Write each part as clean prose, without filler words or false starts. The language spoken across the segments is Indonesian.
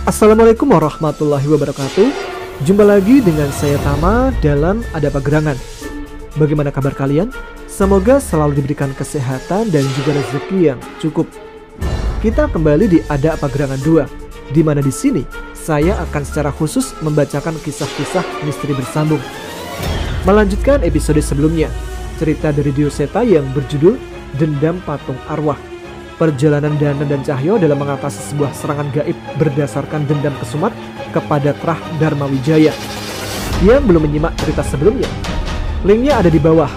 Assalamualaikum warahmatullahi wabarakatuh. Jumpa lagi dengan saya Tama dalam Ada Apa Gerangan. Bagaimana kabar kalian? Semoga selalu diberikan kesehatan dan juga rezeki yang cukup. Kita kembali di Ada Apa Gerangan 2, di mana di sini saya akan secara khusus membacakan kisah-kisah misteri bersambung. Melanjutkan episode sebelumnya, cerita dari Dioseta yang berjudul Dendam Patung Arwah. Perjalanan Dana dan Cahyo dalam mengatasi sebuah serangan gaib berdasarkan dendam kesumat kepada Trah Dharma Wijaya. Yang belum menyimak cerita sebelumnya, linknya ada di bawah.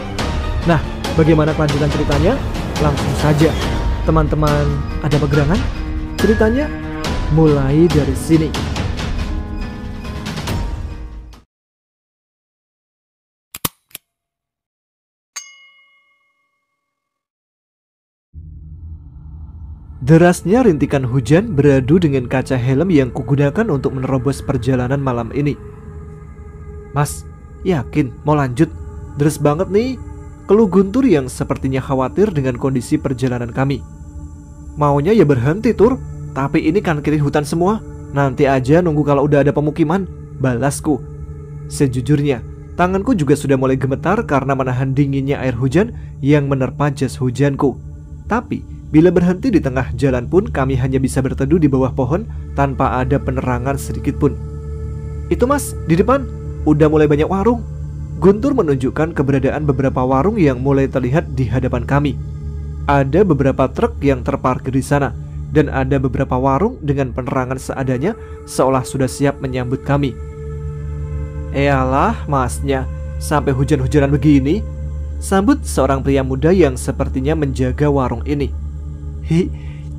Nah, bagaimana kelanjutan ceritanya? Langsung saja, teman-teman Ada Apa Gerangan, ceritanya mulai dari sini. Derasnya rintikan hujan beradu dengan kaca helm yang kugunakan untuk menerobos perjalanan malam ini. Mas, yakin mau lanjut? Deras banget nih, keluh Guntur yang sepertinya khawatir dengan kondisi perjalanan kami. Maunya ya berhenti Tur, tapi ini kan kiri hutan semua. Nanti aja nunggu kalau udah ada pemukiman, balasku. Sejujurnya, tanganku juga sudah mulai gemetar karena menahan dinginnya air hujan yang menerpa jas hujanku. Tapi bila berhenti di tengah jalan pun kami hanya bisa berteduh di bawah pohon tanpa ada penerangan sedikit pun. Itu mas, di depan udah mulai banyak warung. Guntur menunjukkan keberadaan beberapa warung yang mulai terlihat di hadapan kami. Ada beberapa truk yang terparkir di sana, dan ada beberapa warung dengan penerangan seadanya seolah sudah siap menyambut kami. Eyalah masnya, sampai hujan-hujanan begini, sambut seorang pria muda yang sepertinya menjaga warung ini.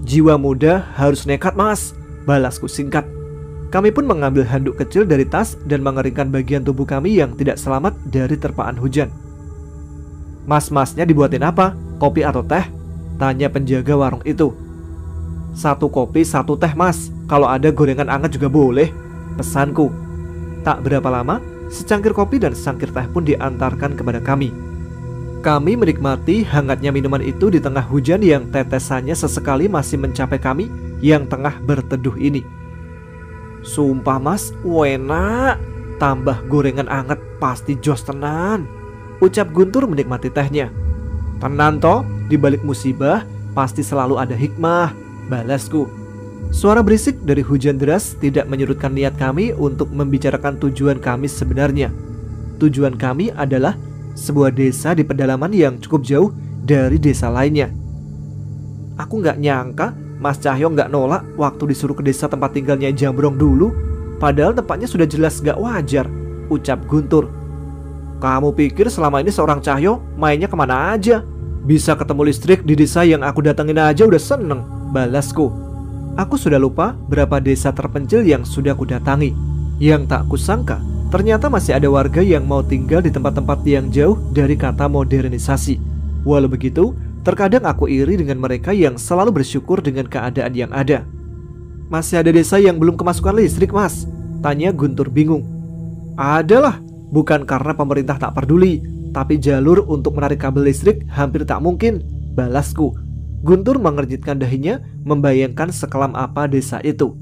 Jiwa muda harus nekat mas, balasku singkat. Kami pun mengambil handuk kecil dari tas dan mengeringkan bagian tubuh kami yang tidak selamat dari terpaan hujan. Mas-masnya dibuatin apa? Kopi atau teh? Tanya penjaga warung itu. 1 kopi 1 teh mas, kalau ada gorengan anget juga boleh, pesanku. Tak berapa lama, secangkir kopi dan secangkir teh pun diantarkan kepada kami. Kami menikmati hangatnya minuman itu di tengah hujan yang tetesannya sesekali masih mencapai kami yang tengah berteduh ini. Sumpah mas, enak. Tambah gorengan anget pasti jos tenan, ucap Guntur menikmati tehnya. Tenan toh, di balik musibah pasti selalu ada hikmah, balasku. Suara berisik dari hujan deras tidak menyurutkan niat kami untuk membicarakan tujuan kami sebenarnya. Tujuan kami adalah sebuah desa di pedalaman yang cukup jauh dari desa lainnya. Aku gak nyangka Mas Cahyo gak nolak waktu disuruh ke desa tempat tinggalnya Jambrong dulu. Padahal tempatnya sudah jelas gak wajar, ucap Guntur. Kamu pikir selama ini seorang Cahyo mainnya kemana aja? Bisa ketemu listrik di desa yang aku datengin aja udah seneng, balasku. Aku sudah lupa berapa desa terpencil yang sudah aku datangi. Yang tak kusangka, ternyata masih ada warga yang mau tinggal di tempat-tempat yang jauh dari kata modernisasi. Walau begitu, terkadang aku iri dengan mereka yang selalu bersyukur dengan keadaan yang ada. Masih ada desa yang belum kemasukan listrik mas? Tanya Guntur bingung. Adalah, bukan karena pemerintah tak peduli, tapi jalur untuk menarik kabel listrik hampir tak mungkin, balasku. Guntur mengerjitkan dahinya membayangkan sekelam apa desa itu.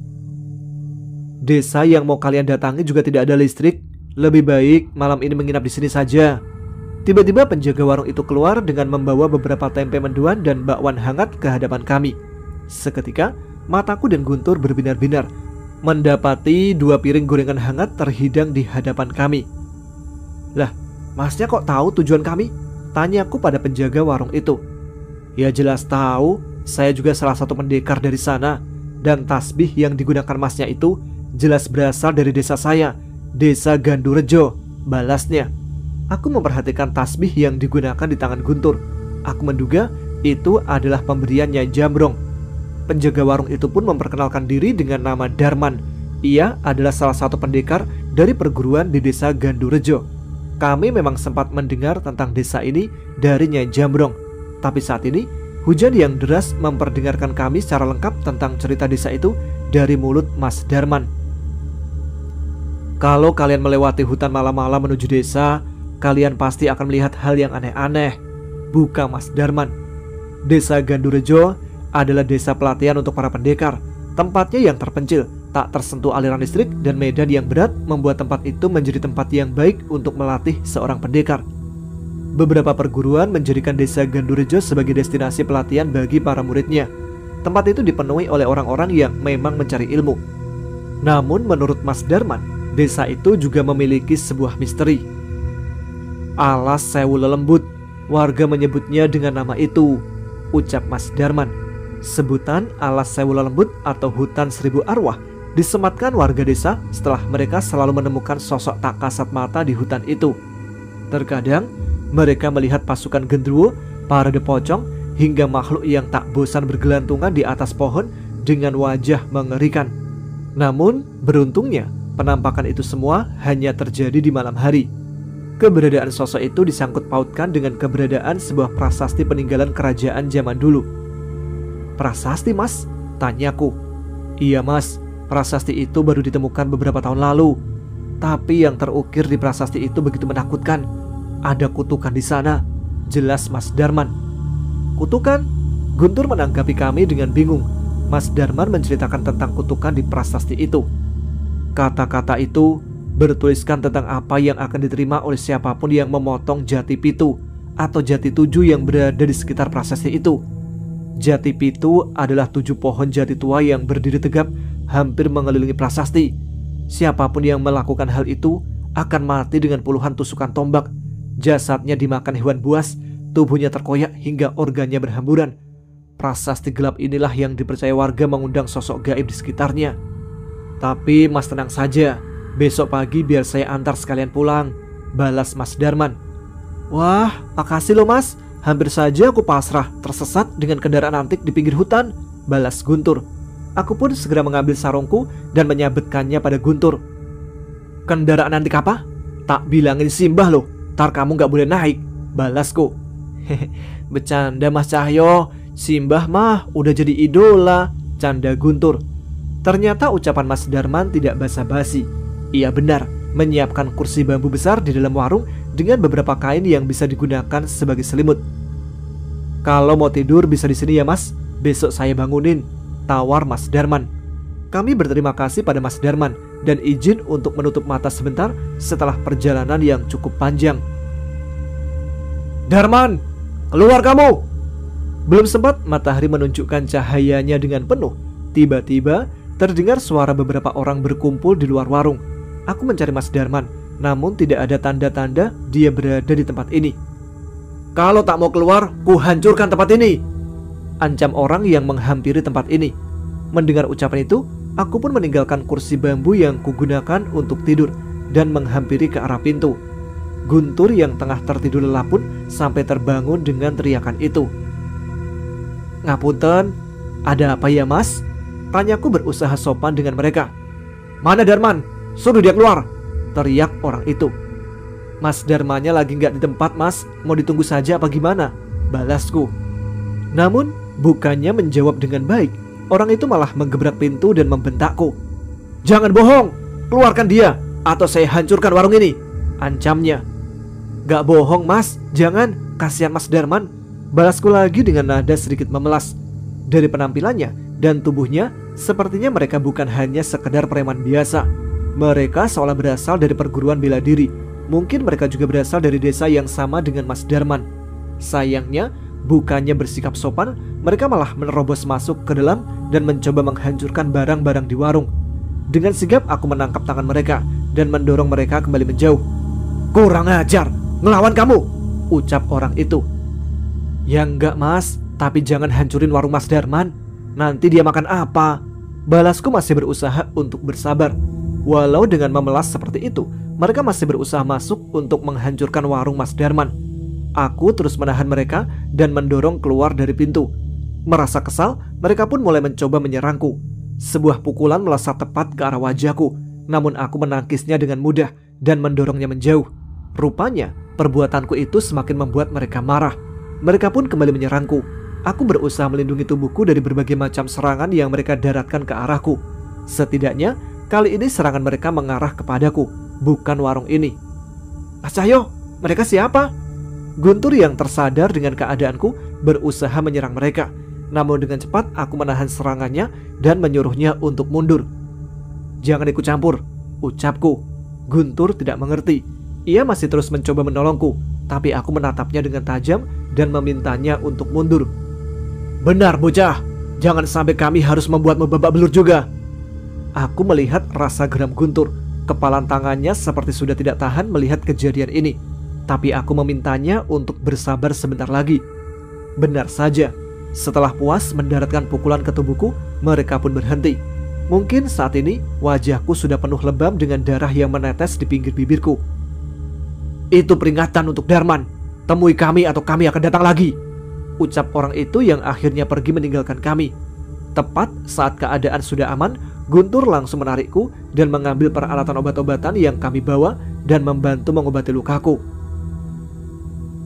Desa yang mau kalian datangi juga tidak ada listrik. Lebih baik malam ini menginap di sini saja. Tiba-tiba penjaga warung itu keluar dengan membawa beberapa tempe mendoan dan bakwan hangat ke hadapan kami. Seketika mataku dan Guntur berbinar-binar mendapati 2 piring gorengan hangat terhidang di hadapan kami. Lah, masnya kok tahu tujuan kami? Tanyaku pada penjaga warung itu. Ya jelas tahu, saya juga salah satu pendekar dari sana. Dan tasbih yang digunakan masnya itu jelas berasal dari desa saya, desa Gandurejo, balasnya. Aku memperhatikan tasbih yang digunakan di tangan Guntur. Aku menduga itu adalah pemberiannya Jambrong. Penjaga warung itu pun memperkenalkan diri dengan nama Darman. Ia adalah salah satu pendekar dari perguruan di desa Gandurejo. Kami memang sempat mendengar tentang desa ini dari Nyai Jambrong. Tapi saat ini, hujan yang deras memperdengarkan kami secara lengkap tentang cerita desa itu dari mulut Mas Darman. Kalau kalian melewati hutan malam-malam menuju desa, kalian pasti akan melihat hal yang aneh-aneh, buka Mas Darman. Desa Gandurejo adalah desa pelatihan untuk para pendekar. Tempatnya yang terpencil, Tak tersentuh aliran listrik dan medan yang berat membuat tempat itu menjadi tempat yang baik untuk melatih seorang pendekar. Beberapa perguruan menjadikan desa Gandurejo sebagai destinasi pelatihan bagi para muridnya. Tempat itu dipenuhi oleh orang-orang yang memang mencari ilmu. Namun menurut Mas Darman, desa itu juga memiliki sebuah misteri. Alas Sewu Lelembut, warga menyebutnya dengan nama itu, ucap Mas Darman. Sebutan Alas Sewu Lelembut atau hutan seribu arwah disematkan warga desa setelah mereka selalu menemukan sosok tak kasat mata di hutan itu. Terkadang mereka melihat pasukan genderuwo, parade pocong, hingga makhluk yang tak bosan bergelantungan di atas pohon dengan wajah mengerikan. Namun beruntungnya penampakan itu semua hanya terjadi di malam hari. Keberadaan sosok itu disangkut pautkan dengan keberadaan sebuah prasasti peninggalan kerajaan zaman dulu. Prasasti, Mas? Tanyaku. Iya, Mas. Prasasti itu baru ditemukan beberapa tahun lalu. Tapi yang terukir di prasasti itu begitu menakutkan. Ada kutukan di sana, jelas Mas Darman. Kutukan? Guntur menanggapi kami dengan bingung. Mas Darman menceritakan tentang kutukan di prasasti itu. Kata-kata itu bertuliskan tentang apa yang akan diterima oleh siapapun yang memotong jati pitu atau jati tujuh yang berada di sekitar prasasti itu. Jati pitu adalah 7 pohon jati tua yang berdiri tegap hampir mengelilingi prasasti. Siapapun yang melakukan hal itu akan mati dengan puluhan tusukan tombak. Jasadnya dimakan hewan buas, tubuhnya terkoyak hingga organnya berhamburan. Prasasti gelap inilah yang dipercaya warga mengundang sosok gaib di sekitarnya. Tapi Mas tenang saja, besok pagi biar saya antar sekalian pulang, balas Mas Darman. Wah, makasih loh Mas. Hampir saja aku pasrah tersesat dengan kendaraan antik di pinggir hutan, balas Guntur. Aku pun segera mengambil sarungku dan menyabetkannya pada Guntur. Kendaraan antik apa? Tak bilangin Simbah loh, ntar kamu gak boleh naik, balasku. Hehe, bercanda Mas Cahyo, Simbah mah udah jadi idola, canda Guntur. Ternyata ucapan Mas Darman tidak basa-basi. Ia benar, menyiapkan kursi bambu besar di dalam warung dengan beberapa kain yang bisa digunakan sebagai selimut. Kalau mau tidur bisa di sini ya Mas, besok saya bangunin, tawar Mas Darman. Kami berterima kasih pada Mas Darman dan izin untuk menutup mata sebentar setelah perjalanan yang cukup panjang. Darman, keluar kamu! Belum sempat matahari menunjukkan cahayanya dengan penuh, tiba-tiba terdengar suara beberapa orang berkumpul di luar warung. Aku mencari Mas Darman, namun tidak ada tanda-tanda dia berada di tempat ini. Kalau tak mau keluar, ku hancurkan tempat ini, ancam orang yang menghampiri tempat ini. Mendengar ucapan itu, aku pun meninggalkan kursi bambu yang kugunakan untuk tidur dan menghampiri ke arah pintu. Guntur yang tengah tertidur lelap pun sampai terbangun dengan teriakan itu. Ngapunten, ada apa ya Mas? Tanyaku berusaha sopan dengan mereka. Mana Darman? Suruh dia keluar, teriak orang itu. Mas Darmanya lagi gak di tempat Mas, mau ditunggu saja apa gimana? Balasku. Namun bukannya menjawab dengan baik, orang itu malah menggebrak pintu dan membentakku. Jangan bohong, keluarkan dia atau saya hancurkan warung ini, ancamnya. Gak bohong Mas, jangan, kasihan Mas Darman, balasku lagi dengan nada sedikit memelas. Dari penampilannya dan tubuhnya, sepertinya mereka bukan hanya sekedar preman biasa. Mereka seolah berasal dari perguruan bela diri. Mungkin mereka juga berasal dari desa yang sama dengan Mas Darman. Sayangnya, bukannya bersikap sopan, mereka malah menerobos masuk ke dalam dan mencoba menghancurkan barang-barang di warung. Dengan sigap aku menangkap tangan mereka dan mendorong mereka kembali menjauh. Kurang ajar, ngelawan kamu, ucap orang itu. Ya enggak Mas, tapi jangan hancurin warung Mas Darman, nanti dia makan apa? Balasku masih berusaha untuk bersabar. Walau dengan memelas seperti itu, mereka masih berusaha masuk untuk menghancurkan warung Mas Darman. Aku terus menahan mereka dan mendorong keluar dari pintu. Merasa kesal, mereka pun mulai mencoba menyerangku. Sebuah pukulan melesat tepat ke arah wajahku, namun aku menangkisnya dengan mudah dan mendorongnya menjauh. Rupanya, perbuatanku itu semakin membuat mereka marah. Mereka pun kembali menyerangku. Aku berusaha melindungi tubuhku dari berbagai macam serangan yang mereka daratkan ke arahku. Setidaknya, kali ini serangan mereka mengarah kepadaku, bukan warung ini. Mas Cahyo, mereka siapa? Guntur yang tersadar dengan keadaanku berusaha menyerang mereka. Namun dengan cepat aku menahan serangannya dan menyuruhnya untuk mundur. jangan ikut campur, ucapku. Guntur tidak mengerti. Ia masih terus mencoba menolongku, tapi aku menatapnya dengan tajam dan memintanya untuk mundur. Benar bocah, jangan sampai kami harus membuatmu babak belur juga. Aku melihat rasa geram Guntur. Kepalan tangannya seperti sudah tidak tahan melihat kejadian ini. Tapi aku memintanya untuk bersabar sebentar lagi. Benar saja, setelah puas mendaratkan pukulan ke tubuhku, mereka pun berhenti. Mungkin saat ini wajahku sudah penuh lebam dengan darah yang menetes di pinggir bibirku. Itu peringatan untuk Darman. Temui kami atau kami akan datang lagi, ucap orang itu yang akhirnya pergi meninggalkan kami. Tepat saat keadaan sudah aman, Guntur langsung menarikku dan mengambil peralatan obat-obatan yang kami bawa dan membantu mengobati lukaku.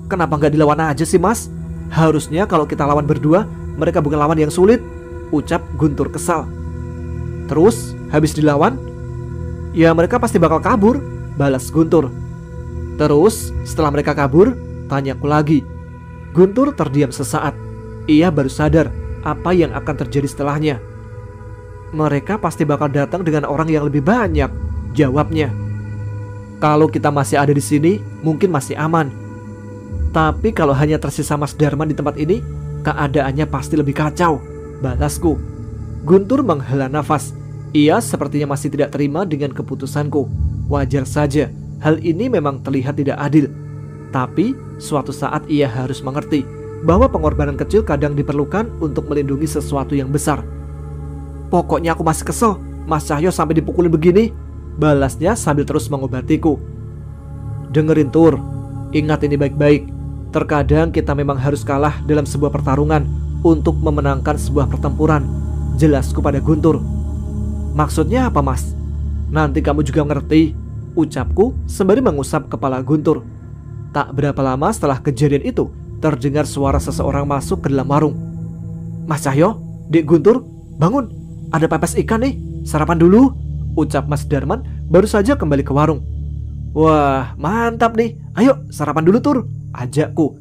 Kenapa nggak dilawan aja sih mas? Harusnya kalau kita lawan berdua, mereka bukan lawan yang sulit, ucap Guntur kesal. Terus habis dilawan, ya mereka pasti bakal kabur, balas Guntur. Terus setelah mereka kabur, tanyaku lagi. Guntur terdiam sesaat. Ia baru sadar apa yang akan terjadi setelahnya. Mereka pasti bakal datang dengan orang yang lebih banyak, jawabnya. Kalau kita masih ada di sini, mungkin masih aman. Tapi kalau hanya tersisa Mas Darman di tempat ini, keadaannya pasti lebih kacau, balasku. Guntur menghela nafas. Ia sepertinya masih tidak terima dengan keputusanku. Wajar saja, hal ini memang terlihat tidak adil. Tapi suatu saat ia harus mengerti bahwa pengorbanan kecil kadang diperlukan untuk melindungi sesuatu yang besar. Pokoknya aku masih kesel, Mas Cahyo sampai dipukulin begini, balasnya sambil terus mengobatiku. Dengerin Tur, ingat ini baik-baik. Terkadang kita memang harus kalah dalam sebuah pertarungan untuk memenangkan sebuah pertempuran, jelasku pada Guntur. Maksudnya apa mas? Nanti kamu juga ngerti, ucapku sembari mengusap kepala Guntur. Tak berapa lama setelah kejadian itu, terdengar suara seseorang masuk ke dalam warung. Mas Cahyo, Dek Guntur, bangun, ada pepes ikan nih, sarapan dulu, ucap Mas Darman baru saja kembali ke warung. Wah, mantap nih, ayo sarapan dulu Tur, ajakku.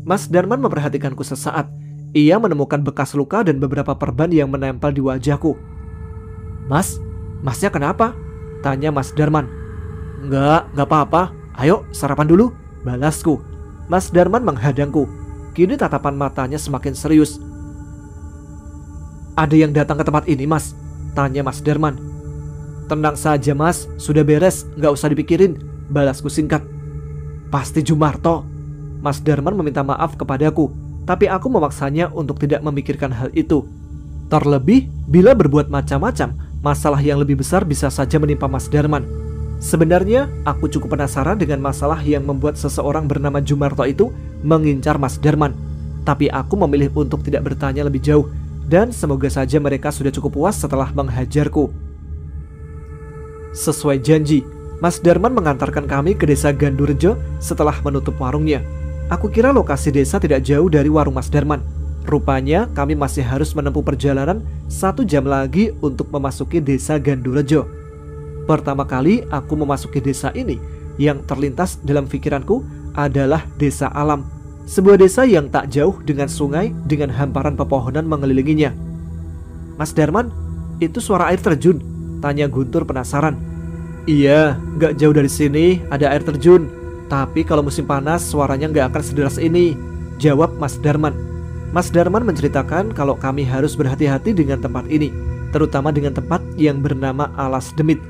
Mas Darman memperhatikanku sesaat. Ia menemukan bekas luka dan beberapa perban yang menempel di wajahku. Masnya kenapa? Tanya Mas Darman. Enggak apa-apa, ayo sarapan dulu, balasku. Mas Darman menghadangku. Kini tatapan matanya semakin serius. Ada yang datang ke tempat ini mas? Tanya Mas Darman. Tenang saja mas, sudah beres, gak usah dipikirin, balasku singkat. Pasti Jumarto. Mas Darman meminta maaf kepadaku, tapi aku memaksanya untuk tidak memikirkan hal itu. Terlebih bila berbuat macam-macam, masalah yang lebih besar bisa saja menimpa Mas Darman. Sebenarnya aku cukup penasaran dengan masalah yang membuat seseorang bernama Jumarto itu mengincar Mas Darman. Tapi aku memilih untuk tidak bertanya lebih jauh, dan semoga saja mereka sudah cukup puas setelah menghajarku. Sesuai janji, Mas Darman mengantarkan kami ke desa Gandurejo setelah menutup warungnya. Aku kira lokasi desa tidak jauh dari warung Mas Darman. Rupanya kami masih harus menempuh perjalanan 1 jam lagi untuk memasuki desa Gandurejo. Pertama kali aku memasuki desa ini, yang terlintas dalam pikiranku adalah desa alam. Sebuah desa yang tak jauh dengan sungai dengan hamparan pepohonan mengelilinginya. Mas Darman, itu suara air terjun? Tanya Guntur penasaran. Iya, gak jauh dari sini ada air terjun. Tapi kalau musim panas suaranya gak akan sederas ini, jawab Mas Darman. Mas Darman menceritakan kalau kami harus berhati-hati dengan tempat ini, terutama dengan tempat yang bernama Alas Demit.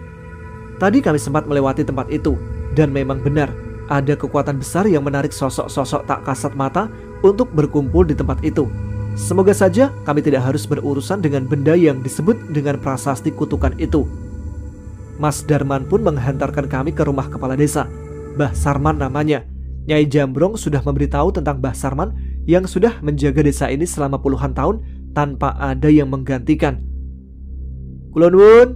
Tadi kami sempat melewati tempat itu, dan memang benar, ada kekuatan besar yang menarik sosok-sosok tak kasat mata untuk berkumpul di tempat itu. Semoga saja kami tidak harus berurusan dengan benda yang disebut dengan prasasti kutukan itu. Mas Darman pun menghantarkan kami ke rumah kepala desa, Mbah Sarman namanya. Nyai Jambrong sudah memberitahu tentang Mbah Sarman yang sudah menjaga desa ini selama puluhan tahun tanpa ada yang menggantikan. Kulon Wun,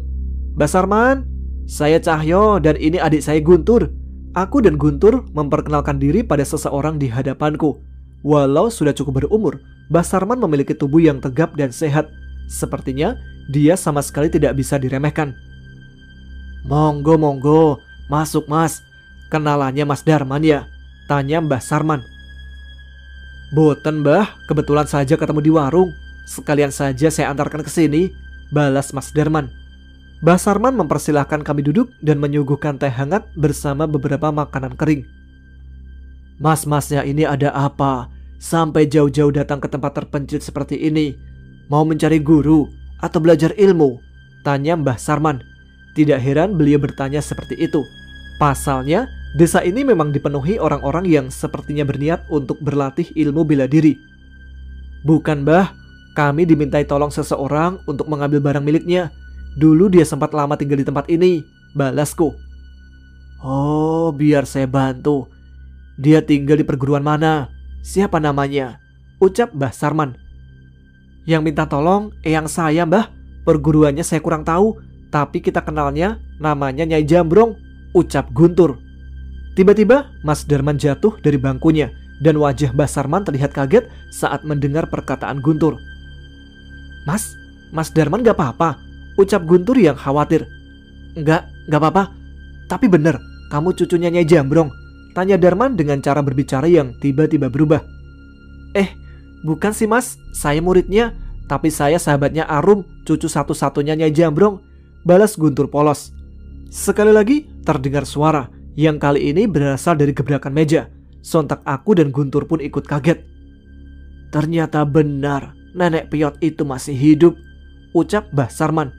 Mbah Sarman, saya Cahyo dan ini adik saya Guntur. Aku dan Guntur memperkenalkan diri pada seseorang di hadapanku. Walau sudah cukup berumur, Mbah Sarman memiliki tubuh yang tegap dan sehat. Sepertinya dia sama sekali tidak bisa diremehkan. Monggo, masuk mas. Kenalannya Mas Darman ya? Tanya Mbah Sarman. Boten mbah, kebetulan saja ketemu di warung. Sekalian saja saya antarkan ke sini, balas Mas Darman. Mbah Sarman mempersilahkan kami duduk dan menyuguhkan teh hangat bersama beberapa makanan kering. "Mas-masnya ini ada apa? Sampai jauh-jauh datang ke tempat terpencil seperti ini. Mau mencari guru atau belajar ilmu?" tanya Mbah Sarman. Tidak heran beliau bertanya seperti itu. Pasalnya, desa ini memang dipenuhi orang-orang yang sepertinya berniat untuk berlatih ilmu bela diri. "Bukan, Mbah. Kami dimintai tolong seseorang untuk mengambil barang miliknya. Dulu dia sempat lama tinggal di tempat ini," balasku. "Oh, biar saya bantu. Dia tinggal di perguruan mana? Siapa namanya?" ucap Mbah Sarman. "Yang minta tolong eyang saya, Mbah. Perguruannya saya kurang tahu, tapi kita kenalnya namanya Nyai Jambrong," ucap Guntur. Tiba-tiba Mas Darman jatuh dari bangkunya dan wajah Mbah Sarman terlihat kaget saat mendengar perkataan Guntur. Mas Darman gak apa-apa?" ucap Guntur yang khawatir. Enggak apa-apa. Tapi bener, kamu cucunya Nyai Jambrong?" tanya Darman dengan cara berbicara yang tiba-tiba berubah. Bukan sih Mas, saya muridnya, tapi saya sahabatnya Arum, cucu satu-satunya Nyai Jambrong," balas Guntur polos. Sekali lagi terdengar suara yang kali ini berasal dari gebrakan meja. Sontak aku dan Guntur pun ikut kaget. "Ternyata benar, nenek Piot itu masih hidup," ucap Mbah Sarman.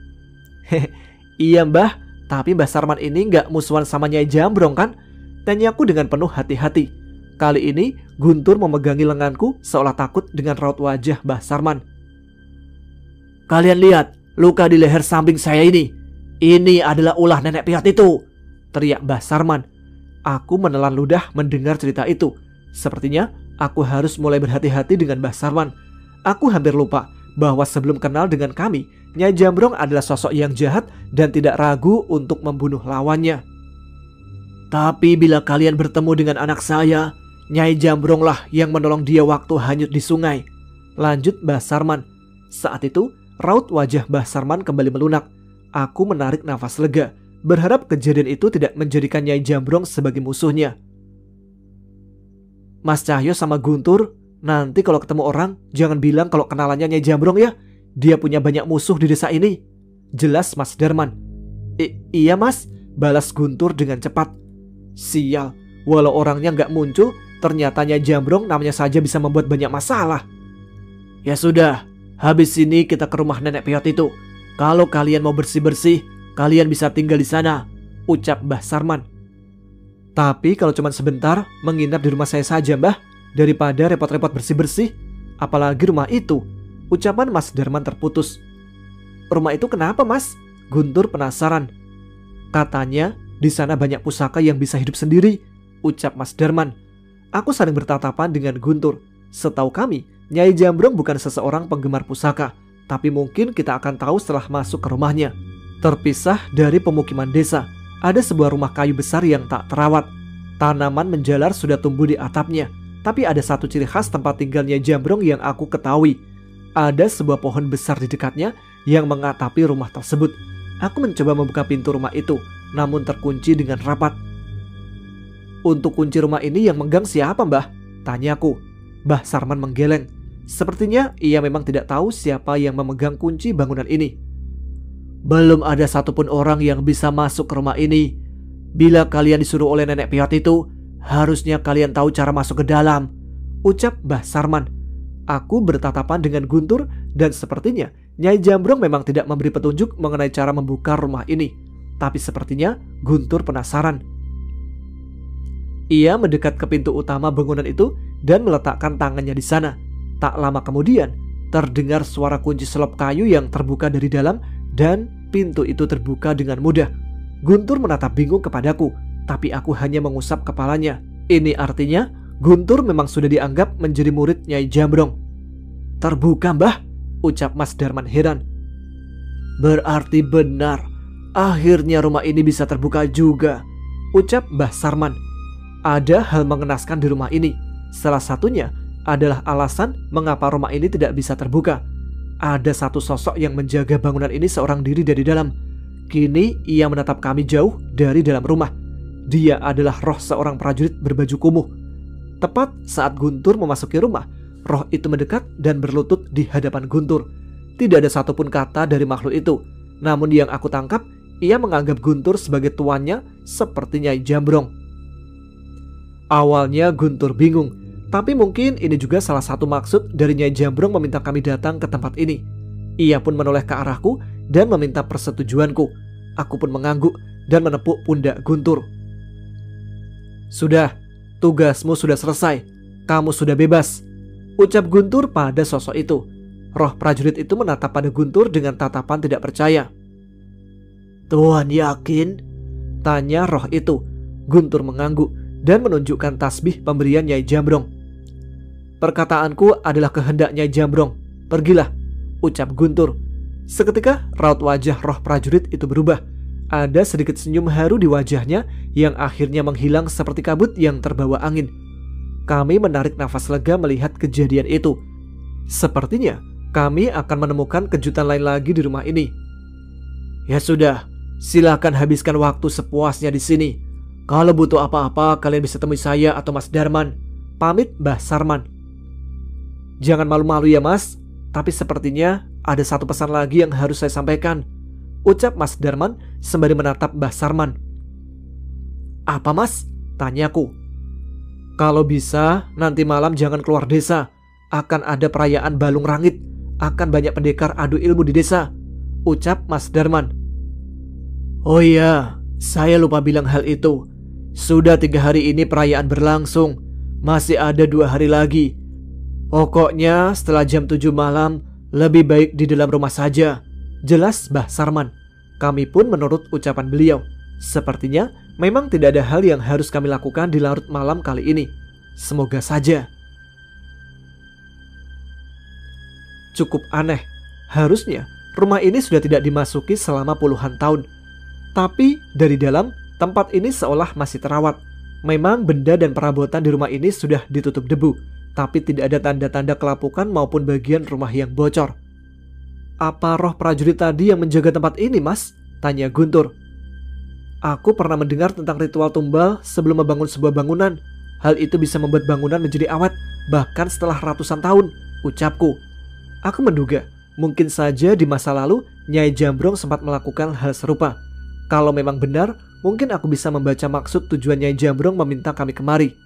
"Iya Mbah, tapi Mbah Sarman ini gak musuhan sama Nyai Jambrong kan?" tanyaku dengan penuh hati-hati. Kali ini Guntur memegangi lenganku seolah takut dengan raut wajah Mbah Sarman. "Kalian lihat luka di leher samping saya ini. Ini adalah ulah nenek Piot itu," teriak Mbah Sarman. Aku menelan ludah mendengar cerita itu. Sepertinya aku harus mulai berhati-hati dengan Mbah Sarman. Aku hampir lupa bahwa sebelum kenal dengan kami, Nyai Jambrong adalah sosok yang jahat dan tidak ragu untuk membunuh lawannya. "Tapi bila kalian bertemu dengan anak saya, Nyai Jambrong lah yang menolong dia waktu hanyut di sungai," lanjut Mbah Sarman. Saat itu raut wajah Mbah Sarman kembali melunak. Aku menarik nafas lega, berharap kejadian itu tidak menjadikan Nyai Jambrong sebagai musuhnya. "Mas Cahyo sama Guntur, nanti kalau ketemu orang jangan bilang kalau kenalannya Nyai Jambrong ya. Dia punya banyak musuh di desa ini," jelas Mas Darman. Iya Mas," balas Guntur dengan cepat. Sial, walau orangnya gak muncul, ternyata Nyai Jambrong namanya saja bisa membuat banyak masalah. "Ya sudah, habis ini kita ke rumah nenek Piot itu. Kalau kalian mau bersih-bersih, kalian bisa tinggal di sana," ucap Mbah Sarman. "Tapi kalau cuma sebentar, menginap di rumah saya saja Mbah, daripada repot-repot bersih-bersih. Apalagi rumah itu," ucapan Mas Darman terputus. "Rumah itu kenapa Mas?" Guntur penasaran. "Katanya di sana banyak pusaka yang bisa hidup sendiri," ucap Mas Darman. Aku saling bertatapan dengan Guntur. Setahu kami, Nyai Jambrong bukan seseorang penggemar pusaka, tapi mungkin kita akan tahu setelah masuk ke rumahnya. Terpisah dari pemukiman desa, ada sebuah rumah kayu besar yang tak terawat. Tanaman menjalar sudah tumbuh di atapnya, tapi ada satu ciri khas tempat tinggal Nyai Jambrong yang aku ketahui. Ada sebuah pohon besar di dekatnya yang mengatapi rumah tersebut. Aku mencoba membuka pintu rumah itu, namun terkunci dengan rapat. "Untuk kunci rumah ini yang megang siapa Mbah?" tanyaku. Mbah Sarman menggeleng. Sepertinya ia memang tidak tahu siapa yang memegang kunci bangunan ini. "Belum ada satupun orang yang bisa masuk ke rumah ini. Bila kalian disuruh oleh nenek Piot itu, harusnya kalian tahu cara masuk ke dalam," ucap Mbah Sarman. Aku bertatapan dengan Guntur dan sepertinya Nyai Jambrong memang tidak memberi petunjuk mengenai cara membuka rumah ini. Tapi sepertinya Guntur penasaran. Ia mendekat ke pintu utama bangunan itu dan meletakkan tangannya di sana. Tak lama kemudian, terdengar suara kunci selop kayu yang terbuka dari dalam dan pintu itu terbuka dengan mudah. Guntur menatap bingung kepadaku, tapi aku hanya mengusap kepalanya. Ini artinya Guntur memang sudah dianggap menjadi murid Nyai Jambrong. "Terbuka Mbah," ucap Mas Darman heran. "Berarti benar, akhirnya rumah ini bisa terbuka juga," ucap Mbah Sarman. Ada hal mengenaskan di rumah ini. Salah satunya adalah alasan mengapa rumah ini tidak bisa terbuka. Ada satu sosok yang menjaga bangunan ini seorang diri dari dalam. Kini ia menatap kami jauh dari dalam rumah. Dia adalah roh seorang prajurit berbaju kumuh. Tepat saat Guntur memasuki rumah, roh itu mendekat dan berlutut di hadapan Guntur. Tidak ada satupun kata dari makhluk itu. Namun yang aku tangkap, ia menganggap Guntur sebagai tuannya seperti Nyai Jambrong. Awalnya Guntur bingung, tapi mungkin ini juga salah satu maksud dari Nyai Jambrong meminta kami datang ke tempat ini. Ia pun menoleh ke arahku dan meminta persetujuanku. Aku pun mengangguk dan menepuk pundak Guntur. "Sudah, tugasmu sudah selesai. Kamu sudah bebas," ucap Guntur pada sosok itu. Roh prajurit itu menatap pada Guntur dengan tatapan tidak percaya. "Tuan yakin?" tanya roh itu. Guntur mengangguk dan menunjukkan tasbih pemberian Nyai Jambrong. "Perkataanku adalah kehendak Nyai Jambrong. Pergilah," ucap Guntur. Seketika raut wajah roh prajurit itu berubah. Ada sedikit senyum haru di wajahnya yang akhirnya menghilang seperti kabut yang terbawa angin. Kami menarik nafas lega melihat kejadian itu. Sepertinya kami akan menemukan kejutan lain lagi di rumah ini. "Ya sudah, silakan habiskan waktu sepuasnya di sini. Kalau butuh apa-apa kalian bisa temui saya atau Mas Darman," pamit Mbah Sarman. "Jangan malu-malu ya Mas, tapi sepertinya ada satu pesan lagi yang harus saya sampaikan," ucap Mas Darman sembari menatap Mbah Sarman. "Apa Mas?" tanyaku. "Kalau bisa nanti malam jangan keluar desa. Akan ada perayaan Balung Rangit. Akan banyak pendekar adu ilmu di desa," ucap Mas Darman. "Oh iya, saya lupa bilang hal itu. Sudah 3 hari ini perayaan berlangsung. Masih ada 2 hari lagi. Pokoknya setelah jam 7 malam lebih baik di dalam rumah saja," jelas Mbah Sarman. Kami pun menurut ucapan beliau. Sepertinya memang tidak ada hal yang harus kami lakukan di larut malam kali ini. Semoga saja. Cukup aneh. Harusnya rumah ini sudah tidak dimasuki selama puluhan tahun. Tapi dari dalam, tempat ini seolah masih terawat. Memang benda dan perabotan di rumah ini sudah ditutup debu, tapi tidak ada tanda-tanda kelapukan maupun bagian rumah yang bocor. "Apa roh prajurit tadi yang menjaga tempat ini, Mas?" tanya Guntur. "Aku pernah mendengar tentang ritual tumbal sebelum membangun sebuah bangunan. Hal itu bisa membuat bangunan menjadi awet, bahkan setelah ratusan tahun," ucapku. Aku menduga, mungkin saja di masa lalu Nyai Jambrong sempat melakukan hal serupa. Kalau memang benar, mungkin aku bisa membaca maksud tujuan Nyai Jambrong meminta kami kemari.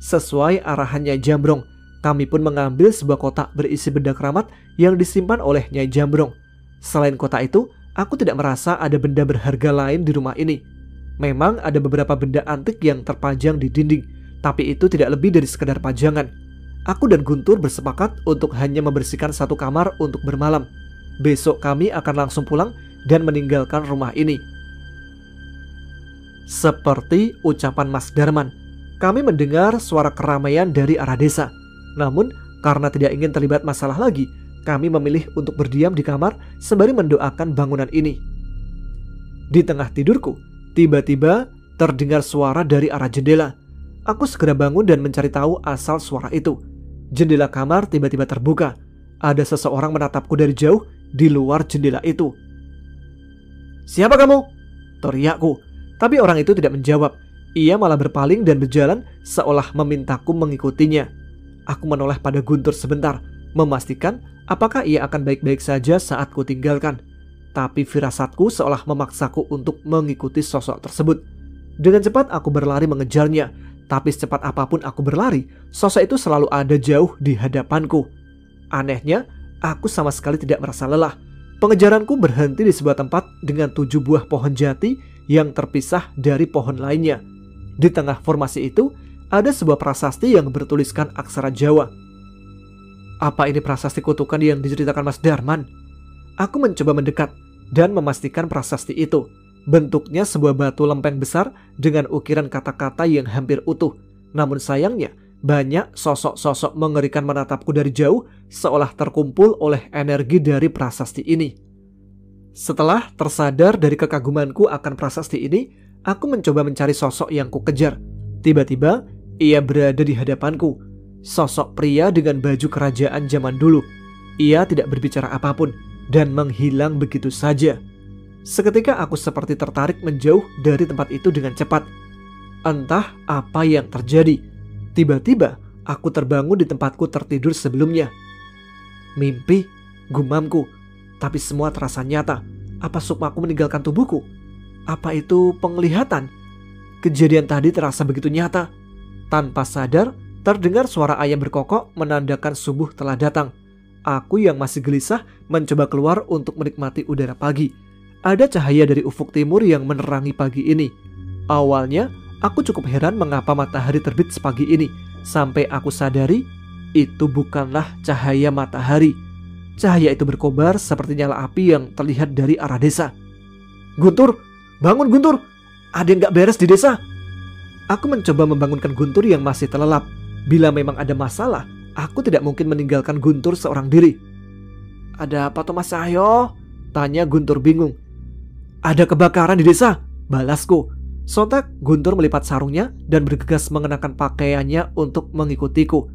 Sesuai arahan Nyai Jambrong, kami pun mengambil sebuah kotak berisi benda keramat yang disimpan oleh Nyai Jambrong. Selain kotak itu, aku tidak merasa ada benda berharga lain di rumah ini. Memang ada beberapa benda antik yang terpajang di dinding, tapi itu tidak lebih dari sekedar pajangan. Aku dan Guntur bersepakat untuk hanya membersihkan satu kamar untuk bermalam. Besok kami akan langsung pulang dan meninggalkan rumah ini. Seperti ucapan Mas Darman, kami mendengar suara keramaian dari arah desa. Namun, karena tidak ingin terlibat masalah lagi, kami memilih untuk berdiam di kamar sembari mendoakan bangunan ini. Di tengah tidurku, tiba-tiba terdengar suara dari arah jendela. Aku segera bangun dan mencari tahu asal suara itu. Jendela kamar tiba-tiba terbuka. Ada seseorang menatapku dari jauh di luar jendela itu. "Siapa kamu?" teriakku. Tapi orang itu tidak menjawab. Ia malah berpaling dan berjalan seolah memintaku mengikutinya. Aku menoleh pada Guntur sebentar, memastikan apakah ia akan baik-baik saja saat ku tinggalkan. Tapi firasatku seolah memaksaku untuk mengikuti sosok tersebut. Dengan cepat aku berlari mengejarnya. Tapi secepat apapun aku berlari, sosok itu selalu ada jauh di hadapanku. Anehnya, aku sama sekali tidak merasa lelah. Pengejaranku berhenti di sebuah tempat dengan 7 buah pohon jati yang terpisah dari pohon lainnya. Di tengah formasi itu, ada sebuah prasasti yang bertuliskan aksara Jawa. Apa ini prasasti kutukan yang diceritakan Mas Darman? Aku mencoba mendekat dan memastikan prasasti itu. Bentuknya sebuah batu lempeng besar dengan ukiran kata-kata yang hampir utuh. Namun sayangnya, banyak sosok-sosok mengerikan menatapku dari jauh seolah terkumpul oleh energi dari prasasti ini. Setelah tersadar dari kekagumanku akan prasasti ini, aku mencoba mencari sosok yang kukejar. Tiba-tiba, ia berada di hadapanku. Sosok pria dengan baju kerajaan zaman dulu. Ia tidak berbicara apapun dan menghilang begitu saja. Seketika aku seperti tertarik menjauh dari tempat itu dengan cepat. Entah apa yang terjadi. Tiba-tiba aku terbangun di tempatku tertidur sebelumnya. Mimpi, gumamku. Tapi semua terasa nyata. Apa sukmaku meninggalkan tubuhku? Apa itu penglihatan? Kejadian tadi terasa begitu nyata. Tanpa sadar, terdengar suara ayam berkokok menandakan subuh telah datang. Aku yang masih gelisah mencoba keluar untuk menikmati udara pagi. Ada cahaya dari ufuk timur yang menerangi pagi ini. Awalnya, aku cukup heran mengapa matahari terbit sepagi ini. Sampai aku sadari, itu bukanlah cahaya matahari. Cahaya itu berkobar seperti nyala api yang terlihat dari arah desa. Guntur, bangun Guntur! Ada yang gak beres di desa. Aku mencoba membangunkan Guntur yang masih terlelap. Bila memang ada masalah, aku tidak mungkin meninggalkan Guntur seorang diri. Ada apa tuh Mas Cahyo? Tanya Guntur bingung. Ada kebakaran di desa, balasku. Sontak Guntur melipat sarungnya dan bergegas mengenakan pakaiannya untuk mengikutiku.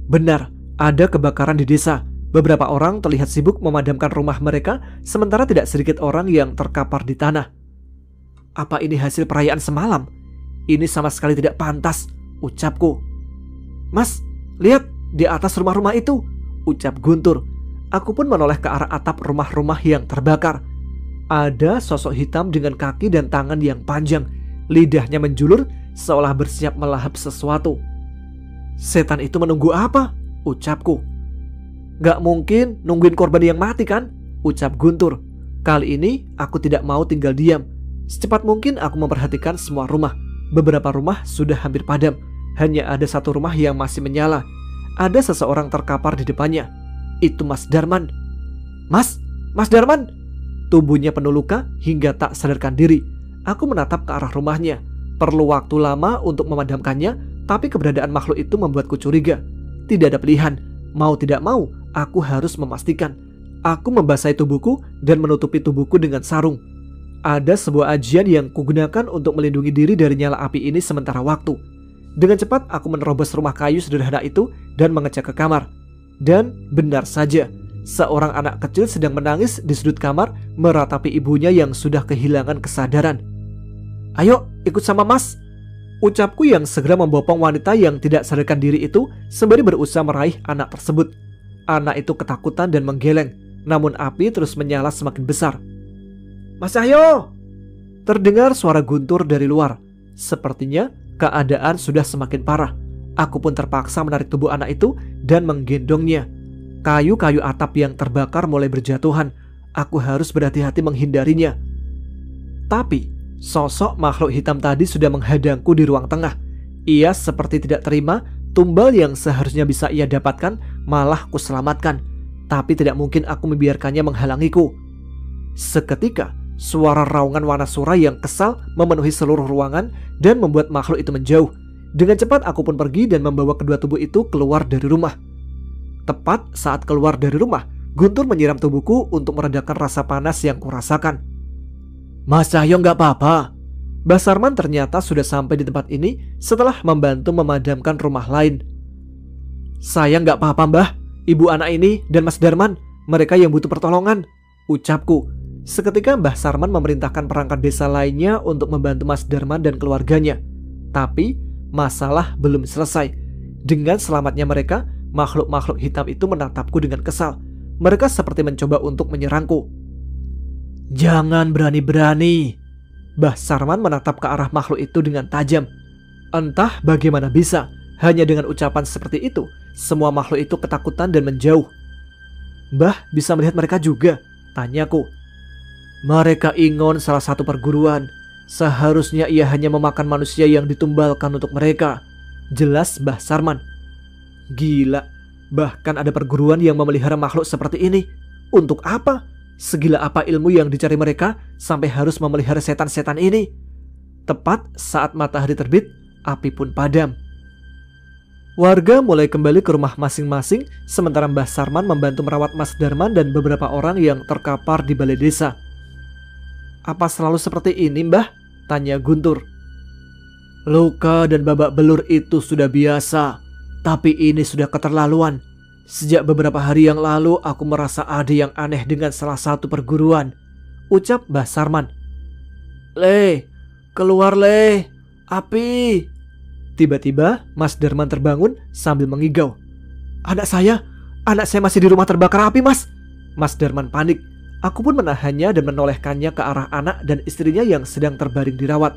Benar, ada kebakaran di desa. Beberapa orang terlihat sibuk memadamkan rumah mereka, sementara tidak sedikit orang yang terkapar di tanah. Apa ini hasil perayaan semalam? Ini sama sekali tidak pantas, ucapku. Mas, lihat di atas rumah-rumah itu, ucap Guntur. Aku pun menoleh ke arah atap rumah-rumah yang terbakar. Ada sosok hitam dengan kaki dan tangan yang panjang. Lidahnya menjulur seolah bersiap melahap sesuatu. Setan itu menunggu apa? Ucapku. Gak mungkin nungguin korban yang mati kan? Ucap Guntur. Kali ini aku tidak mau tinggal diam. Secepat mungkin aku memperhatikan semua rumah. Beberapa rumah sudah hampir padam. Hanya ada satu rumah yang masih menyala. Ada seseorang terkapar di depannya. Itu Mas Darman. Mas Darman! Tubuhnya penuh luka hingga tak sadarkan diri. Aku menatap ke arah rumahnya. Perlu waktu lama untuk memadamkannya, tapi keberadaan makhluk itu membuatku curiga. Tidak ada pilihan. Mau tidak mau, aku harus memastikan. Aku membasahi tubuhku dan menutupi tubuhku dengan sarung. Ada sebuah ajian yang kugunakan untuk melindungi diri dari nyala api ini sementara waktu. Dengan cepat aku menerobos rumah kayu sederhana itu dan mengecek ke kamar. Dan benar saja, seorang anak kecil sedang menangis di sudut kamar meratapi ibunya yang sudah kehilangan kesadaran. Ayo ikut sama Mas, ucapku yang segera membopong wanita yang tidak sadarkan diri itu sembari berusaha meraih anak tersebut. Anak itu ketakutan dan menggeleng, namun api terus menyala semakin besar. Mas Cahyo! Terdengar suara Guntur dari luar. Sepertinya keadaan sudah semakin parah. Aku pun terpaksa menarik tubuh anak itu dan menggendongnya. Kayu-kayu atap yang terbakar mulai berjatuhan. Aku harus berhati-hati menghindarinya. Tapi sosok makhluk hitam tadi sudah menghadangku di ruang tengah. Ia seperti tidak terima tumbal yang seharusnya bisa ia dapatkan malah kuselamatkan. Tapi tidak mungkin aku membiarkannya menghalangiku. Seketika suara raungan Wanasura yang kesal memenuhi seluruh ruangan dan membuat makhluk itu menjauh. Dengan cepat aku pun pergi dan membawa kedua tubuh itu keluar dari rumah. Tepat saat keluar dari rumah, Guntur menyiram tubuhku untuk meredakan rasa panas yang kurasakan. Mas Cahyo nggak apa-apa. Mbah Sarman ternyata sudah sampai di tempat ini setelah membantu memadamkan rumah lain. Saya nggak apa-apa Mbah, ibu anak ini dan Mas Darman, mereka yang butuh pertolongan, ucapku. Seketika Mbah Sarman memerintahkan perangkat desa lainnya untuk membantu Mas Darman dan keluarganya. Tapi masalah belum selesai. Dengan selamatnya mereka, makhluk-makhluk hitam itu menatapku dengan kesal. Mereka seperti mencoba untuk menyerangku. Jangan berani-berani. Mbah Sarman menatap ke arah makhluk itu dengan tajam. Entah bagaimana bisa, hanya dengan ucapan seperti itu, semua makhluk itu ketakutan dan menjauh. Mbah bisa melihat mereka juga? Tanyaku. Mereka Ingon salah satu perguruan. Seharusnya ia hanya memakan manusia yang ditumbalkan untuk mereka, jelas Mbah Sarman. Gila, bahkan ada perguruan yang memelihara makhluk seperti ini. Untuk apa? Segila apa ilmu yang dicari mereka sampai harus memelihara setan-setan ini? Tepat saat matahari terbit, api pun padam. Warga mulai kembali ke rumah masing-masing, sementara Mbah Sarman membantu merawat Mas Darman dan beberapa orang yang terkapar di balai desa. Apa selalu seperti ini Mbah? Tanya Guntur. Luka dan babak belur itu sudah biasa, tapi ini sudah keterlaluan. Sejak beberapa hari yang lalu aku merasa ada yang aneh dengan salah satu perguruan, ucap Mbah Sarman. Le, keluar le, api. Tiba-tiba Mas Darman terbangun sambil mengigau. Anak saya masih di rumah terbakar api Mas. Mas Darman panik. Aku pun menahannya dan menolehkannya ke arah anak dan istrinya yang sedang terbaring dirawat.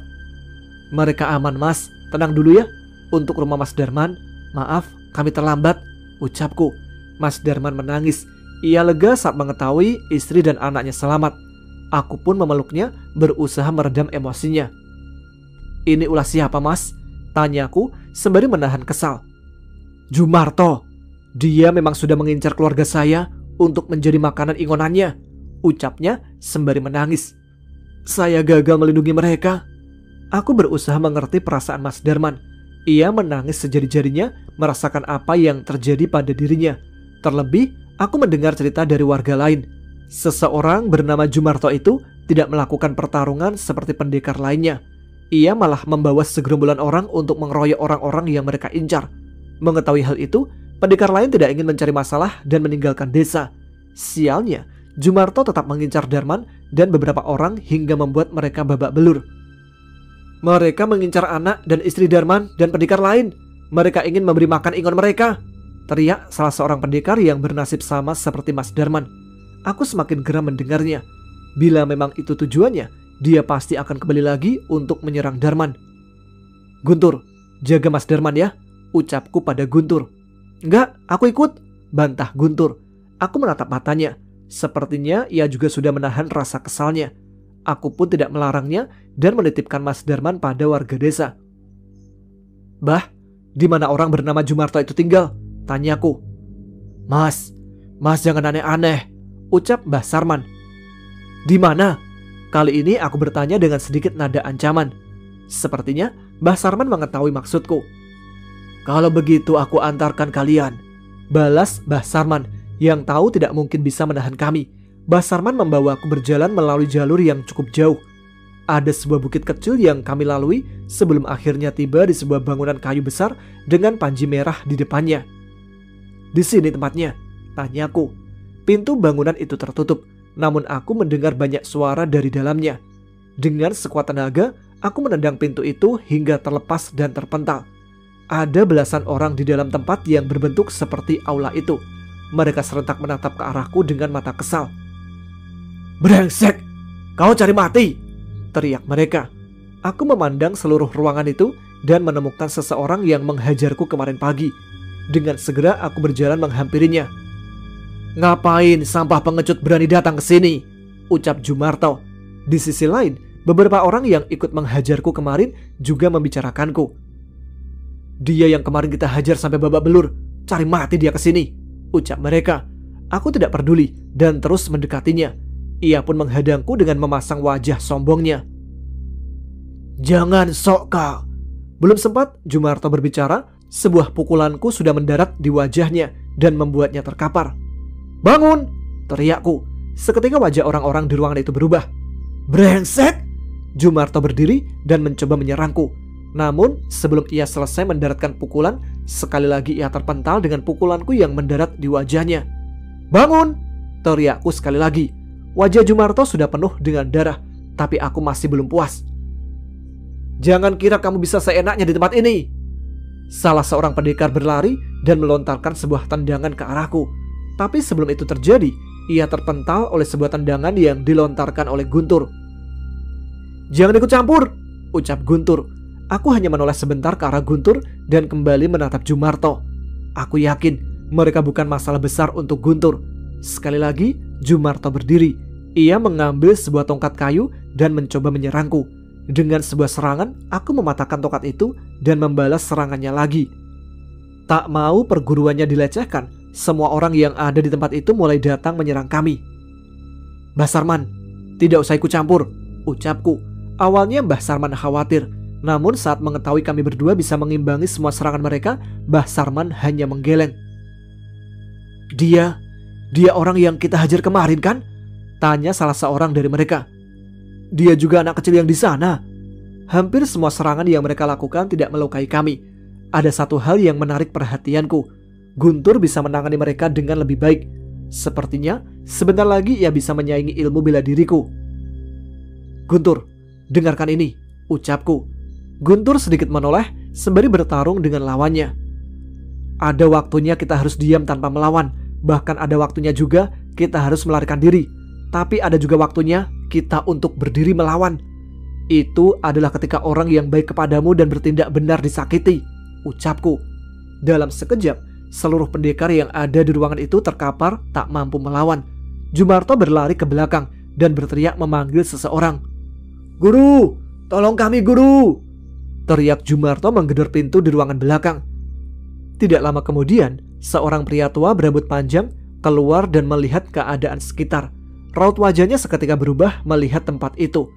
Mereka aman, Mas. Tenang dulu ya. Untuk rumah Mas Darman. Maaf, kami terlambat, ucapku. Mas Darman menangis. Ia lega saat mengetahui istri dan anaknya selamat. Aku pun memeluknya, berusaha meredam emosinya. Ini ulah siapa, Mas? Tanyaku sembari menahan kesal. Jumarto. Dia memang sudah mengincar keluarga saya untuk menjadi makanan ingonannya, ucapnya sembari menangis. Saya gagal melindungi mereka. Aku berusaha mengerti perasaan Mas Darman. Ia menangis sejari-jarinya merasakan apa yang terjadi pada dirinya. Terlebih, aku mendengar cerita dari warga lain. Seseorang bernama Jumarto itu tidak melakukan pertarungan seperti pendekar lainnya. Ia malah membawa segerombolan orang untuk mengeroyok orang-orang yang mereka incar. Mengetahui hal itu, pendekar lain tidak ingin mencari masalah dan meninggalkan desa. Sialnya, Jumarto tetap mengincar Darman dan beberapa orang hingga membuat mereka babak belur. Mereka mengincar anak dan istri Darman dan pendekar lain. Mereka ingin memberi makan ingon mereka, teriak salah seorang pendekar yang bernasib sama seperti Mas Darman. Aku semakin geram mendengarnya. Bila memang itu tujuannya, dia pasti akan kembali lagi untuk menyerang Darman. Guntur, jaga Mas Darman ya, ucapku pada Guntur. Enggak, aku ikut, bantah Guntur. Aku menatap matanya. Sepertinya ia juga sudah menahan rasa kesalnya. Aku pun tidak melarangnya dan menitipkan Mas Darman pada warga desa. Bah, di mana orang bernama Jumarto itu tinggal? Tanyaku. Mas jangan aneh-aneh, ucap Mbah Sarman. Di mana? Kali ini aku bertanya dengan sedikit nada ancaman. Sepertinya Mbah Sarman mengetahui maksudku. Kalau begitu aku antarkan kalian, balas Mbah Sarman yang tahu tidak mungkin bisa menahan kami. Mbah Sarman membawaku berjalan melalui jalur yang cukup jauh. Ada sebuah bukit kecil yang kami lalui sebelum akhirnya tiba di sebuah bangunan kayu besar dengan panji merah di depannya. Di sini tempatnya, tanyaku. Pintu bangunan itu tertutup, namun aku mendengar banyak suara dari dalamnya. Dengan sekuat tenaga, aku menendang pintu itu hingga terlepas dan terpental. Ada belasan orang di dalam tempat yang berbentuk seperti aula itu. Mereka serentak menatap ke arahku dengan mata kesal. Brengsek, kau cari mati, teriak mereka. Aku memandang seluruh ruangan itu dan menemukan seseorang yang menghajarku kemarin pagi. Dengan segera aku berjalan menghampirinya. Ngapain sampah pengecut berani datang ke sini? Ucap Jumarto. Di sisi lain, beberapa orang yang ikut menghajarku kemarin juga membicarakanku. Dia yang kemarin kita hajar sampai babak belur, cari mati dia ke sini, ucap mereka. Aku tidak peduli dan terus mendekatinya. Ia pun menghadangku dengan memasang wajah sombongnya. Jangan sok kau. Belum sempat Jumarto berbicara, sebuah pukulanku sudah mendarat di wajahnya dan membuatnya terkapar. Bangun, teriakku. Seketika wajah orang-orang di ruangan itu berubah. Brengsek! Jumarto berdiri dan mencoba menyerangku. Namun sebelum ia selesai mendaratkan pukulan, sekali lagi ia terpental dengan pukulanku yang mendarat di wajahnya. Bangun! Teriakku sekali lagi. Wajah Jumarto sudah penuh dengan darah, tapi aku masih belum puas. Jangan kira kamu bisa seenaknya di tempat ini. Salah seorang pendekar berlari dan melontarkan sebuah tendangan ke arahku. Tapi sebelum itu terjadi, ia terpental oleh sebuah tendangan yang dilontarkan oleh Guntur. Jangan ikut campur, ucap Guntur. Aku hanya menoleh sebentar ke arah Guntur dan kembali menatap Jumarto. Aku yakin mereka bukan masalah besar untuk Guntur. Sekali lagi, Jumarto berdiri. Ia mengambil sebuah tongkat kayu dan mencoba menyerangku. Dengan sebuah serangan, aku mematahkan tongkat itu dan membalas serangannya lagi. Tak mau perguruannya dilecehkan, semua orang yang ada di tempat itu mulai datang menyerang kami. Mbah Sarman, tidak usah ikut campur, ucapku. Awalnya Mbah Sarman khawatir, namun saat mengetahui kami berdua bisa mengimbangi semua serangan mereka, Mbah Sarman hanya menggeleng. Dia orang yang kita hajar kemarin kan? Tanya salah seorang dari mereka. Dia juga anak kecil yang di sana. Hampir semua serangan yang mereka lakukan tidak melukai kami. Ada satu hal yang menarik perhatianku. Guntur bisa menangani mereka dengan lebih baik. Sepertinya sebentar lagi ia bisa menyaingi ilmu bela diriku. Guntur, dengarkan ini, ucapku. Guntur sedikit menoleh sembari bertarung dengan lawannya. Ada waktunya kita harus diam tanpa melawan. Bahkan ada waktunya juga kita harus melarikan diri. Tapi ada juga waktunya kita untuk berdiri melawan. Itu adalah ketika orang yang baik kepadamu dan bertindak benar disakiti, ucapku. Dalam sekejap, seluruh pendekar yang ada di ruangan itu terkapar tak mampu melawan. Jumarto berlari ke belakang dan berteriak memanggil seseorang. "Guru, tolong kami guru!" teriak Jumarto menggedor pintu di ruangan belakang. Tidak lama kemudian, seorang pria tua berambut panjang keluar dan melihat keadaan sekitar. Raut wajahnya seketika berubah melihat tempat itu.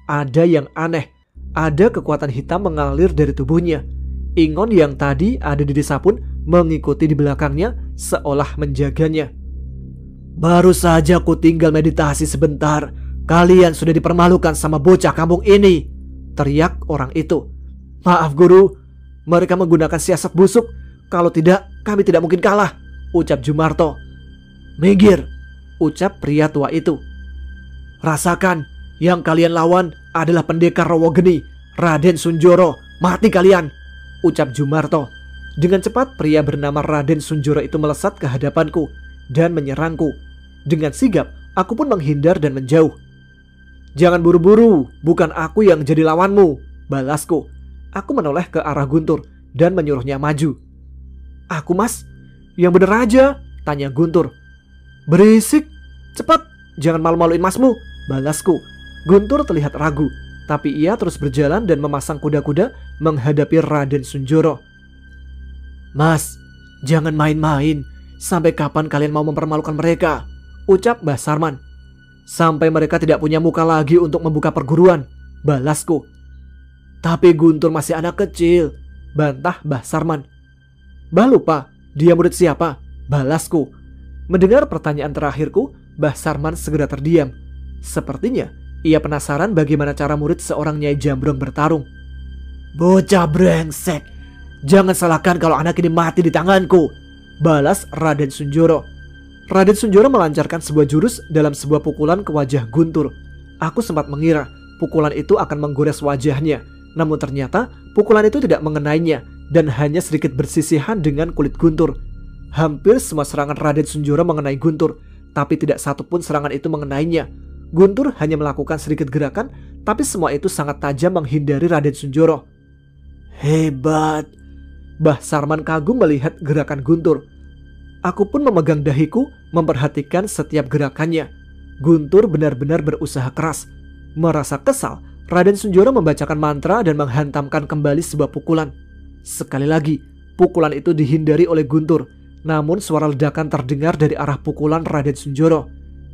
Ada yang aneh, ada kekuatan hitam mengalir dari tubuhnya. Ingon yang tadi ada di desa pun mengikuti di belakangnya seolah menjaganya. "Baru saja ku tinggal meditasi sebentar, kalian sudah dipermalukan sama bocah kampung ini," teriak orang itu. "Maaf guru, mereka menggunakan siasat busuk. Kalau tidak, kami tidak mungkin kalah," ucap Jumarto. "Minggir," ucap pria tua itu. "Rasakan, yang kalian lawan adalah pendekar Rowogeni, Raden Sunjoro. Mati kalian," ucap Jumarto. Dengan cepat pria bernama Raden Sunjoro itu melesat ke hadapanku dan menyerangku. Dengan sigap, aku pun menghindar dan menjauh. "Jangan buru-buru, bukan aku yang jadi lawanmu," balasku. Aku menoleh ke arah Guntur dan menyuruhnya maju. "Aku mas? Yang bener aja," tanya Guntur. "Berisik, cepat, jangan malu-maluin masmu," balasku. Guntur terlihat ragu, tapi ia terus berjalan dan memasang kuda-kuda menghadapi Raden Sunjoro. "Mas, jangan main-main. Sampai kapan kalian mau mempermalukan mereka?" ucap Mbah Sarman. "Sampai mereka tidak punya muka lagi untuk membuka perguruan," balasku. "Tapi Guntur masih anak kecil," bantah Mbah Sarman. "Mbah lupa, dia murid siapa?" balasku. Mendengar pertanyaan terakhirku, Mbah Sarman segera terdiam. Sepertinya ia penasaran bagaimana cara murid seorang Nyai Jambrong bertarung. "Bocah brengsek, jangan salahkan kalau anak ini mati di tanganku," balas Raden Sunjoro. Raden Sunjoro melancarkan sebuah jurus dalam sebuah pukulan ke wajah Guntur. Aku sempat mengira pukulan itu akan menggores wajahnya, namun ternyata pukulan itu tidak mengenainya dan hanya sedikit bersisihan dengan kulit Guntur. Hampir semua serangan Raden Sunjoro mengenai Guntur, tapi tidak satu pun serangan itu mengenainya. Guntur hanya melakukan sedikit gerakan, tapi semua itu sangat tajam menghindari Raden Sunjoro. "Hebat," Mbah Sarman kagum melihat gerakan Guntur. Aku pun memegang dahiku memperhatikan setiap gerakannya. Guntur benar-benar berusaha keras. Merasa kesal, Raden Sunjoro membacakan mantra dan menghantamkan kembali sebuah pukulan. Sekali lagi, pukulan itu dihindari oleh Guntur, namun suara ledakan terdengar dari arah pukulan Raden Sunjoro.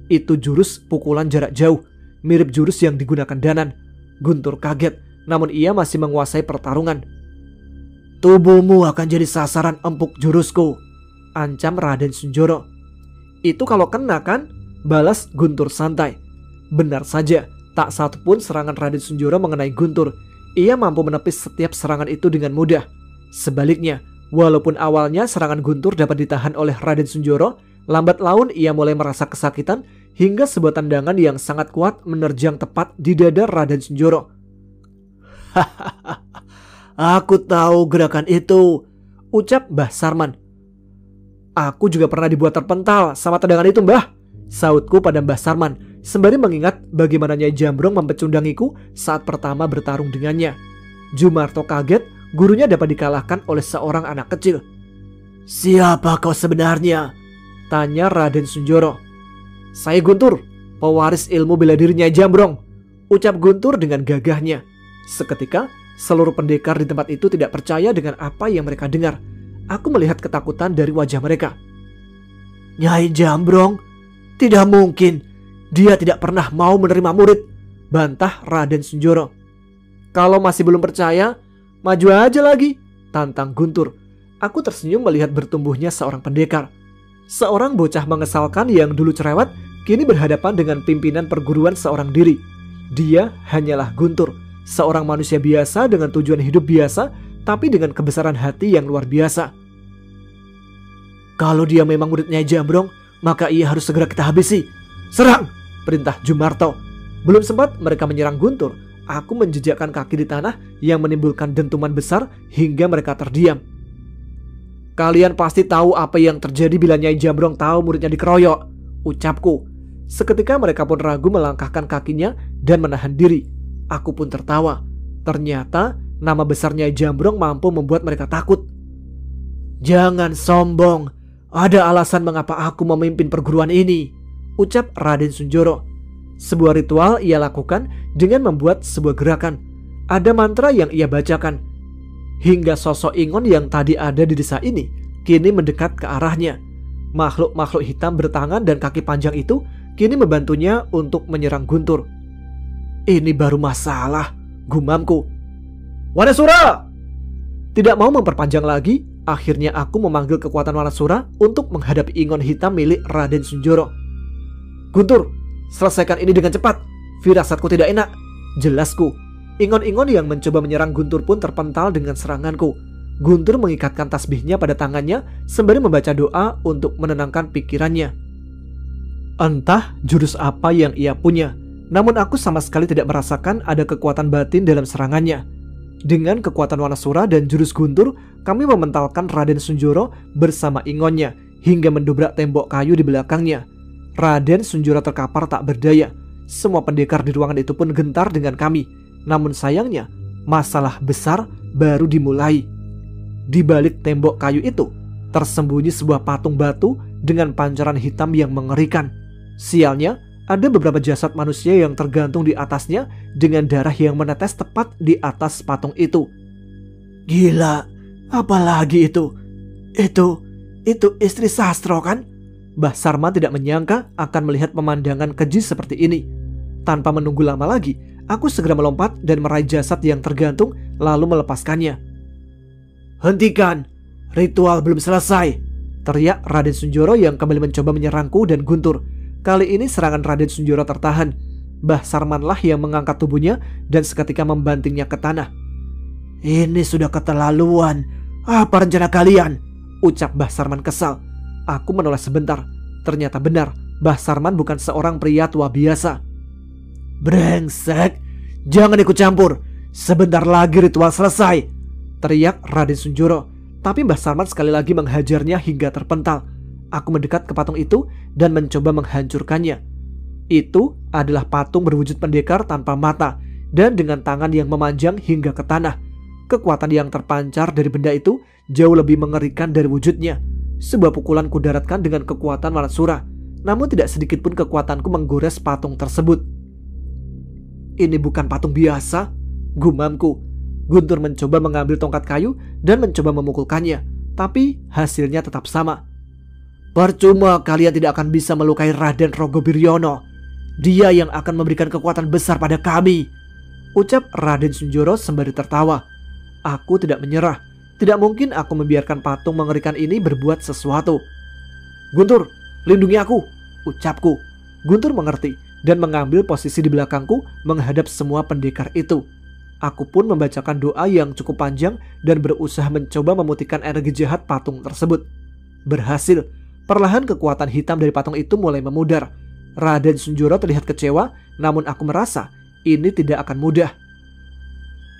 Itu jurus pukulan jarak jauh, mirip jurus yang digunakan Danan. Guntur kaget, namun ia masih menguasai pertarungan. "Tubuhmu akan jadi sasaran empuk jurusku," ancam Raden Sunjoro. "Itu kalau kena kan?" balas Guntur santai. Benar saja, tak satu pun serangan Raden Sunjoro mengenai Guntur. Ia mampu menepis setiap serangan itu dengan mudah. Sebaliknya, walaupun awalnya serangan Guntur dapat ditahan oleh Raden Sunjoro, lambat laun ia mulai merasa kesakitan hingga sebuah tendangan yang sangat kuat menerjang tepat di dada Raden Sunjoro. "Hahaha, aku tahu gerakan itu," ucap Mbah Sarman. "Aku juga pernah dibuat terpental sama tendangan itu, Mbah," sautku pada Mbah Sarman, sembari mengingat bagaimana Nyai Jambrong mempecundangiku saat pertama bertarung dengannya. Jumarto kaget gurunya dapat dikalahkan oleh seorang anak kecil. "Siapa kau sebenarnya?" tanya Raden Sunjoro. "Saya Guntur, pewaris ilmu bela diri Nyai Jambrong," ucap Guntur dengan gagahnya. Seketika, seluruh pendekar di tempat itu tidak percaya dengan apa yang mereka dengar. Aku melihat ketakutan dari wajah mereka. "Nyai Jambrong? Tidak mungkin. Dia tidak pernah mau menerima murid," bantah Raden Sunjoro. "Kalau masih belum percaya, maju aja lagi," tantang Guntur. Aku tersenyum melihat bertumbuhnya seorang pendekar. Seorang bocah mengesalkan yang dulu cerewet, kini berhadapan dengan pimpinan perguruan seorang diri. Dia hanyalah Guntur, seorang manusia biasa dengan tujuan hidup biasa, tapi dengan kebesaran hati yang luar biasa. "Kalau dia memang murid Nyai Jambrong, maka ia harus segera kita habisi. Serang!" perintah Jumarto. Belum sempat mereka menyerang Guntur, aku menjejakkan kaki di tanah yang menimbulkan dentuman besar hingga mereka terdiam. "Kalian pasti tahu apa yang terjadi bila Nyai Jambrong tahu muridnya dikeroyok," ucapku. Seketika mereka pun ragu melangkahkan kakinya dan menahan diri. Aku pun tertawa. Ternyata nama besarnya Jambrong mampu membuat mereka takut. "Jangan sombong. Ada alasan mengapa aku memimpin perguruan ini," ucap Raden Sunjoro. Sebuah ritual ia lakukan dengan membuat sebuah gerakan. Ada mantra yang ia bacakan. Hingga sosok Ingon yang tadi ada di desa ini kini mendekat ke arahnya. Makhluk-makhluk hitam bertangan dan kaki panjang itu kini membantunya untuk menyerang Guntur. "Ini baru masalah," gumamku. "Wanasura!" Tidak mau memperpanjang lagi, akhirnya aku memanggil kekuatan Wanasura untuk menghadapi Ingon hitam milik Raden Sunjoro. "Guntur, selesaikan ini dengan cepat. Firasatku tidak enak," jelasku. Ingon-ingon yang mencoba menyerang Guntur pun terpental dengan seranganku. Guntur mengikatkan tasbihnya pada tangannya sembari membaca doa untuk menenangkan pikirannya. Entah jurus apa yang ia punya, namun aku sama sekali tidak merasakan ada kekuatan batin dalam serangannya. Dengan kekuatan Wanasura dan jurus Guntur, kami mementalkan Raden Sunjoro bersama Ingonnya hingga mendobrak tembok kayu di belakangnya. Raden Sunjoro terkapar tak berdaya. Semua pendekar di ruangan itu pun gentar dengan kami. Namun sayangnya, masalah besar baru dimulai. Di balik tembok kayu itu, tersembunyi sebuah patung batu dengan pancaran hitam yang mengerikan. Sialnya, ada beberapa jasad manusia yang tergantung di atasnya dengan darah yang menetes tepat di atas patung itu. "Gila, apalagi itu? Itu istri Sastro kan?" Mbah Sarman tidak menyangka akan melihat pemandangan keji seperti ini. Tanpa menunggu lama lagi, aku segera melompat dan meraih jasad yang tergantung lalu melepaskannya. "Hentikan, ritual belum selesai," teriak Raden Sunjoro yang kembali mencoba menyerangku dan Guntur. Kali ini serangan Raden Sunjoro tertahan. Mbah Sarmanlah yang mengangkat tubuhnya dan seketika membantingnya ke tanah. "Ini sudah keterlaluan. Apa rencana kalian?" ucap Mbah Sarman kesal. Aku menoleh sebentar. Ternyata benar, Mbah Sarman bukan seorang pria tua biasa. "Brengsek, jangan ikut campur. Sebentar lagi ritual selesai," teriak Raden Sunjoro. Tapi Mbah Sarman sekali lagi menghajarnya hingga terpental. Aku mendekat ke patung itu dan mencoba menghancurkannya. Itu adalah patung berwujud pendekar tanpa mata dan dengan tangan yang memanjang hingga ke tanah. Kekuatan yang terpancar dari benda itu jauh lebih mengerikan dari wujudnya. Sebuah pukulan kudaratkan dengan kekuatan Wanasura, namun tidak sedikit pun kekuatanku menggores patung tersebut. "Ini bukan patung biasa," gumamku. Guntur mencoba mengambil tongkat kayu dan mencoba memukulkannya, tapi hasilnya tetap sama. "Percuma kalian tidak akan bisa melukai Raden Rogobiryono. Dia yang akan memberikan kekuatan besar pada kami," ucap Raden Sunjoro sembari tertawa. Aku tidak menyerah. Tidak mungkin aku membiarkan patung mengerikan ini berbuat sesuatu. "Guntur, lindungi aku," ucapku. Guntur mengerti dan mengambil posisi di belakangku menghadap semua pendekar itu. Aku pun membacakan doa yang cukup panjang dan berusaha mencoba memutihkan energi jahat patung tersebut. Berhasil. Perlahan kekuatan hitam dari patung itu mulai memudar. Raden Sunjoro terlihat kecewa, namun aku merasa ini tidak akan mudah.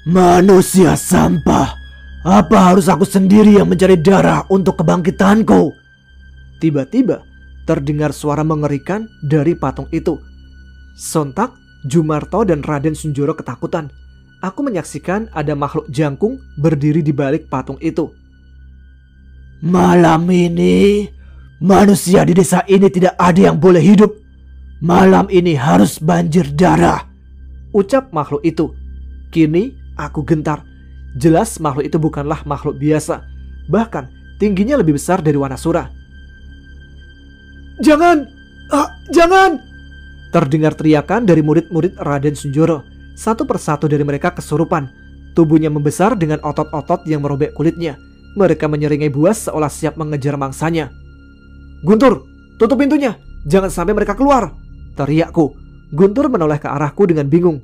"Manusia sampah. Apa harus aku sendiri yang mencari darah untuk kebangkitanku?" Tiba-tiba terdengar suara mengerikan dari patung itu. Sontak Jumarto dan Raden Sunjoro ketakutan. Aku menyaksikan ada makhluk jangkung berdiri di balik patung itu. "Malam ini manusia di desa ini tidak ada yang boleh hidup. Malam ini harus banjir darah," ucap makhluk itu. Kini aku gentar. Jelas makhluk itu bukanlah makhluk biasa. Bahkan tingginya lebih besar dari Wanasura. "Jangan! Jangan!" Terdengar teriakan dari murid-murid Raden Sunjoro. Satu persatu dari mereka kesurupan. Tubuhnya membesar dengan otot-otot yang merobek kulitnya. Mereka menyeringai buas seolah siap mengejar mangsanya. "Guntur, tutup pintunya! Jangan sampai mereka keluar!" teriakku. Guntur menoleh ke arahku dengan bingung.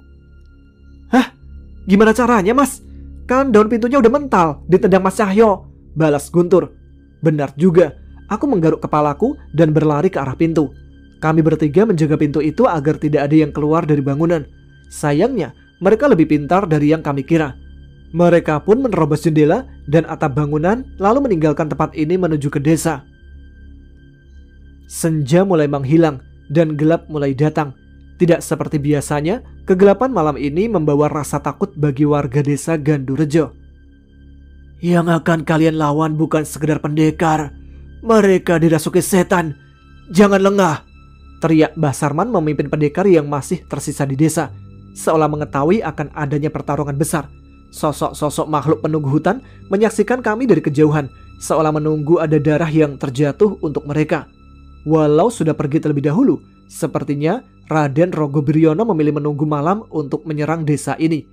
"Hah? Gimana caranya, Mas? Kan daun pintunya udah mental ditendang Mas Cahyo," balas Guntur. Benar juga. Aku menggaruk kepalaku dan berlari ke arah pintu. Kami bertiga menjaga pintu itu agar tidak ada yang keluar dari bangunan. Sayangnya, mereka lebih pintar dari yang kami kira. Mereka pun menerobos jendela dan atap bangunan lalu meninggalkan tempat ini menuju ke desa. Senja mulai menghilang dan gelap mulai datang. Tidak seperti biasanya, kegelapan malam ini membawa rasa takut bagi warga desa Gandurejo. Yang akan kalian lawan bukan sekedar pendekar. Mereka dirasuki setan. Jangan lengah, teriak Mbah Sarman memimpin pendekar yang masih tersisa di desa, seolah mengetahui akan adanya pertarungan besar. Sosok-sosok makhluk penunggu hutan menyaksikan kami dari kejauhan, seolah menunggu ada darah yang terjatuh untuk mereka. Walau sudah pergi terlebih dahulu, sepertinya Raden Rogobiryono memilih menunggu malam untuk menyerang desa ini.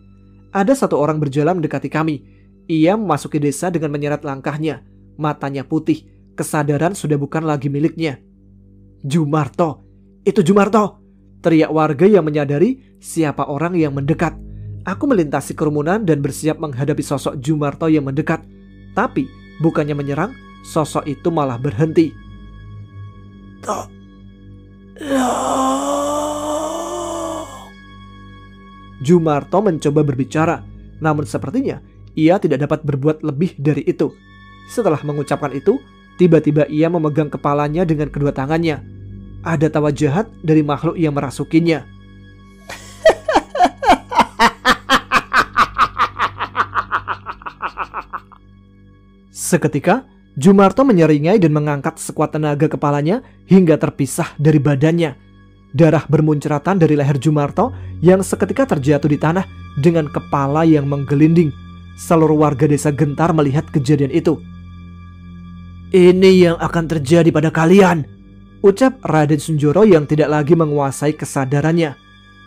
Ada satu orang berjalan mendekati kami. Ia memasuki desa dengan menyeret langkahnya. Matanya putih, kesadaran sudah bukan lagi miliknya. Jumarto, itu Jumarto, teriak warga yang menyadari siapa orang yang mendekat. Aku melintasi kerumunan dan bersiap menghadapi sosok Jumarto yang mendekat. Tapi bukannya menyerang, sosok itu malah berhenti. Jumarto mencoba berbicara, namun sepertinya ia tidak dapat berbuat lebih dari itu. Setelah mengucapkan itu, tiba-tiba ia memegang kepalanya dengan kedua tangannya. Ada tawa jahat dari makhluk yang merasukinya. Seketika, Jumarto menyeringai dan mengangkat sekuat tenaga kepalanya hingga terpisah dari badannya. Darah bermuncratan dari leher Jumarto yang seketika terjatuh di tanah dengan kepala yang menggelinding. Seluruh warga desa gentar melihat kejadian itu. Ini yang akan terjadi pada kalian, ucap Raden Sunjoro yang tidak lagi menguasai kesadarannya.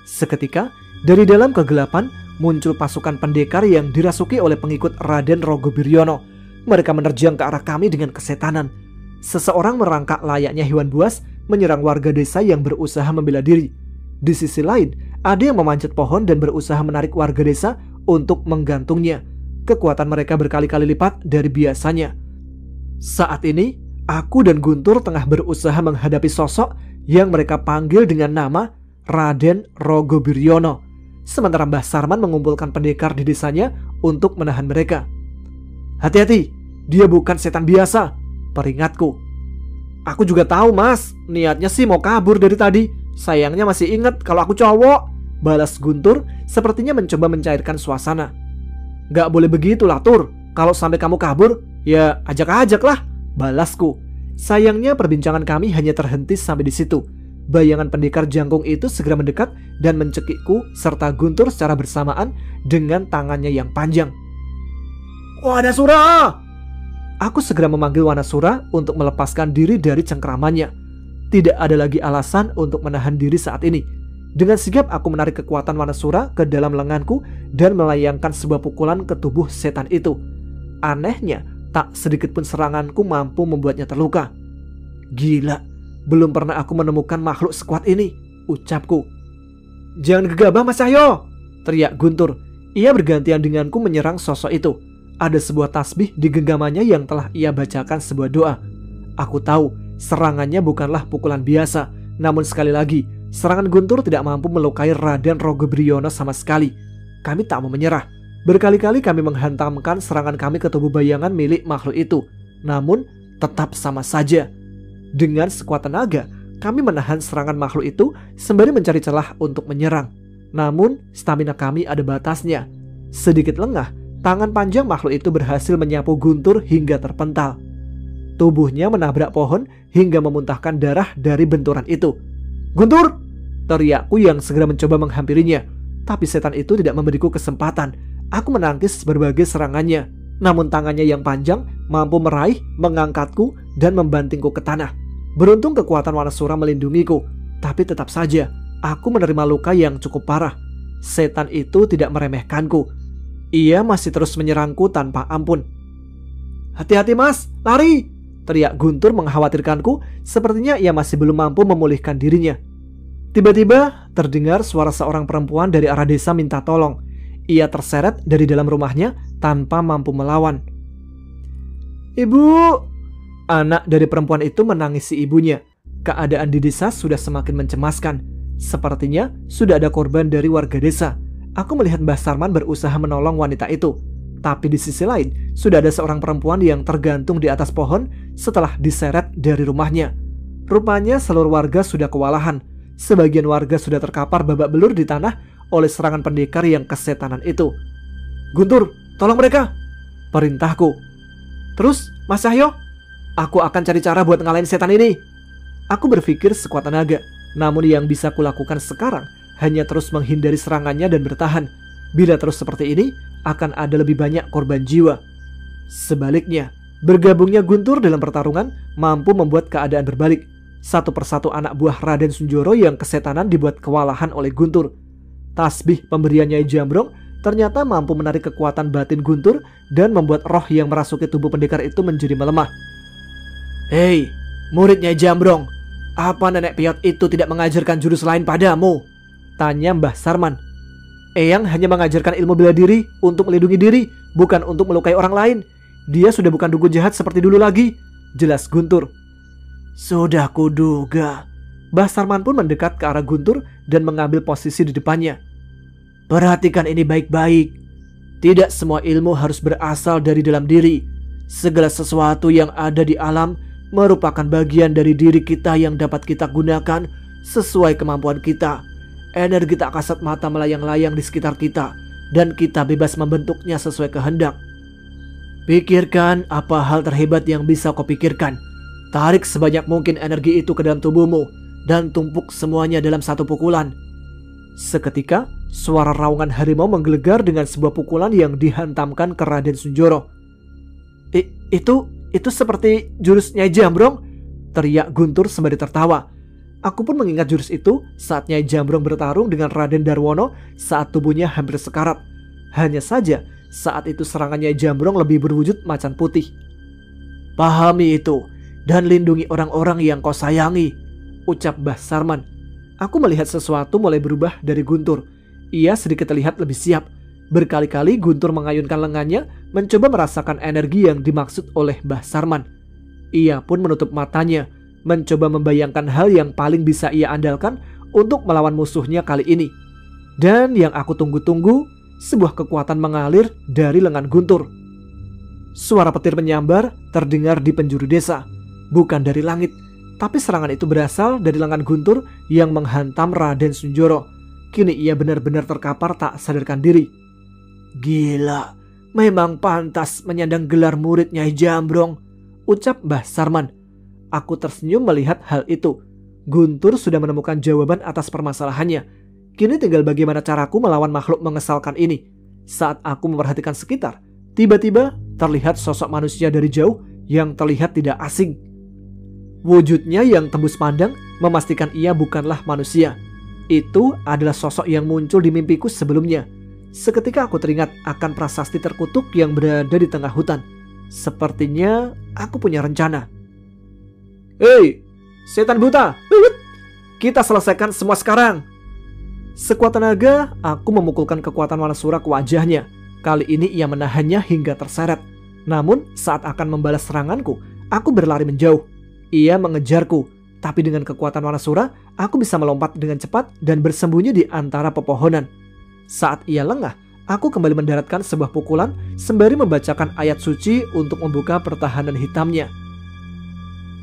Seketika, dari dalam kegelapan muncul pasukan pendekar yang dirasuki oleh pengikut Raden Rogobiryono. Mereka menerjang ke arah kami dengan kesetanan. Seseorang merangkak layaknya hewan buas menyerang warga desa yang berusaha membela diri. Di sisi lain, ada yang memanjat pohon dan berusaha menarik warga desa untuk menggantungnya. Kekuatan mereka berkali-kali lipat dari biasanya. Saat ini, aku dan Guntur tengah berusaha menghadapi sosok yang mereka panggil dengan nama Raden Rogobiryono. Sementara Mbah Sarman mengumpulkan pendekar di desanya untuk menahan mereka. Hati-hati, dia bukan setan biasa, peringatku. Aku juga tahu mas, niatnya sih mau kabur dari tadi. Sayangnya masih ingat kalau aku cowok, balas Guntur sepertinya mencoba mencairkan suasana. Gak boleh begitu lah Tur, kalau sampai kamu kabur, ya ajak-ajak lah, balasku. Sayangnya perbincangan kami hanya terhenti sampai di situ. Bayangan pendekar jangkung itu segera mendekat dan mencekikku serta Guntur secara bersamaan dengan tangannya yang panjang. Wanasura! Aku segera memanggil Wanasura untuk melepaskan diri dari cengkramannya. Tidak ada lagi alasan untuk menahan diri saat ini. Dengan sigap aku menarik kekuatan Wanasura ke dalam lenganku dan melayangkan sebuah pukulan ke tubuh setan itu. Anehnya, tak sedikit pun seranganku mampu membuatnya terluka. Gila, belum pernah aku menemukan makhluk sekuat ini, ucapku. Jangan gegabah Mas Cahyo, teriak Guntur. Ia bergantian denganku menyerang sosok itu. Ada sebuah tasbih di genggamannya yang telah ia bacakan sebuah doa. Aku tahu serangannya bukanlah pukulan biasa, namun sekali lagi, serangan Guntur tidak mampu melukai Raden Rogobiryono sama sekali. Kami tak mau menyerah. Berkali-kali kami menghantamkan serangan kami ke tubuh bayangan milik makhluk itu. Namun, tetap sama saja. Dengan sekuat tenaga, kami menahan serangan makhluk itu sembari mencari celah untuk menyerang. Namun, stamina kami ada batasnya. Sedikit lengah, tangan panjang makhluk itu berhasil menyapu Guntur hingga terpental. Tubuhnya menabrak pohon hingga memuntahkan darah dari benturan itu. Guntur! Teriakku yang segera mencoba menghampirinya. Tapi setan itu tidak memberiku kesempatan. Aku menangkis berbagai serangannya. Namun tangannya yang panjang mampu meraih, mengangkatku, dan membantingku ke tanah. Beruntung kekuatan Wanasura melindungiku. Tapi tetap saja, aku menerima luka yang cukup parah. Setan itu tidak meremehkanku. Ia masih terus menyerangku tanpa ampun. Hati-hati mas, lari! Teriak Guntur mengkhawatirkanku. Sepertinya ia masih belum mampu memulihkan dirinya. Tiba-tiba terdengar suara seorang perempuan dari arah desa minta tolong. Ia terseret dari dalam rumahnya tanpa mampu melawan. Ibu! Anak dari perempuan itu menangisi ibunya. Keadaan di desa sudah semakin mencemaskan. Sepertinya sudah ada korban dari warga desa. Aku melihat Mbah Sarman berusaha menolong wanita itu. Tapi di sisi lain, sudah ada seorang perempuan yang tergantung di atas pohon setelah diseret dari rumahnya. Rupanya seluruh warga sudah kewalahan. Sebagian warga sudah terkapar babak belur di tanah oleh serangan pendekar yang kesetanan itu. "Guntur, tolong mereka!" perintahku. "Terus, Mas Cahyo? Aku akan cari cara buat ngalahin setan ini." Aku berpikir sekuat tenaga, namun yang bisa kulakukan sekarang hanya terus menghindari serangannya dan bertahan. Bila terus seperti ini, akan ada lebih banyak korban jiwa. Sebaliknya, bergabungnya Guntur dalam pertarungan mampu membuat keadaan berbalik. Satu persatu anak buah Raden Sunjoro yang kesetanan dibuat kewalahan oleh Guntur. Tasbih pemberian Nyai Jambrong ternyata mampu menarik kekuatan batin Guntur dan membuat roh yang merasuki tubuh pendekar itu menjadi melemah. "Hei, murid Nyai Jambrong, apa nenek piot itu tidak mengajarkan jurus lain padamu?" tanya Mbah Sarman. "Eyang hanya mengajarkan ilmu bela diri untuk melindungi diri, bukan untuk melukai orang lain. Dia sudah bukan dukun jahat seperti dulu lagi," jelas Guntur. "Sudah kuduga." Mbah Sarman pun mendekat ke arah Guntur dan mengambil posisi di depannya. "Perhatikan ini baik-baik. Tidak semua ilmu harus berasal dari dalam diri. Segala sesuatu yang ada di alam merupakan bagian dari diri kita yang dapat kita gunakan sesuai kemampuan kita. Energi tak kasat mata melayang-layang di sekitar kita, dan kita bebas membentuknya sesuai kehendak. Pikirkan apa hal terhebat yang bisa kau pikirkan. Tarik sebanyak mungkin energi itu ke dalam tubuhmu dan tumpuk semuanya dalam satu pukulan." Seketika, suara raungan harimau menggelegar dengan sebuah pukulan yang dihantamkan ke Raden Sunjoro. Itu seperti jurus Nyai Jambrong," teriak Guntur sembari tertawa. Aku pun mengingat jurus itu saat Nyai Jambrong bertarung dengan Raden Darwono saat tubuhnya hampir sekarat. Hanya saja saat itu serangan Nyai Jambrong lebih berwujud macan putih. "Pahami itu dan lindungi orang-orang yang kau sayangi," ucap Mbah Sarman. Aku melihat sesuatu mulai berubah dari Guntur. Ia sedikit terlihat lebih siap. Berkali-kali Guntur mengayunkan lengannya mencoba merasakan energi yang dimaksud oleh Mbah Sarman. Ia pun menutup matanya, mencoba membayangkan hal yang paling bisa ia andalkan untuk melawan musuhnya kali ini. Dan yang aku tunggu-tunggu, sebuah kekuatan mengalir dari lengan Guntur. Suara petir menyambar terdengar di penjuru desa. Bukan dari langit, tapi serangan itu berasal dari lengan Guntur yang menghantam Raden Sunjoro. Kini ia benar-benar terkapar tak sadarkan diri. "Gila, memang pantas menyandang gelar murid Nyai Jambrong," ucap Mbah Sarman. Aku tersenyum melihat hal itu. Guntur sudah menemukan jawaban atas permasalahannya. Kini tinggal bagaimana caraku melawan makhluk mengesalkan ini. Saat aku memperhatikan sekitar, tiba-tiba terlihat sosok manusia dari jauh yang terlihat tidak asing. Wujudnya yang tembus pandang memastikan ia bukanlah manusia. Itu adalah sosok yang muncul di mimpiku sebelumnya. Seketika aku teringat akan prasasti terkutuk yang berada di tengah hutan. Sepertinya aku punya rencana. "Hei, setan buta, kita selesaikan semua sekarang." Sekuat tenaga, aku memukulkan kekuatan Wanasura ke wajahnya. Kali ini ia menahannya hingga terseret. Namun saat akan membalas seranganku, aku berlari menjauh. Ia mengejarku, tapi dengan kekuatan Wanasura, aku bisa melompat dengan cepat dan bersembunyi di antara pepohonan. Saat ia lengah, aku kembali mendaratkan sebuah pukulan sembari membacakan ayat suci untuk membuka pertahanan hitamnya.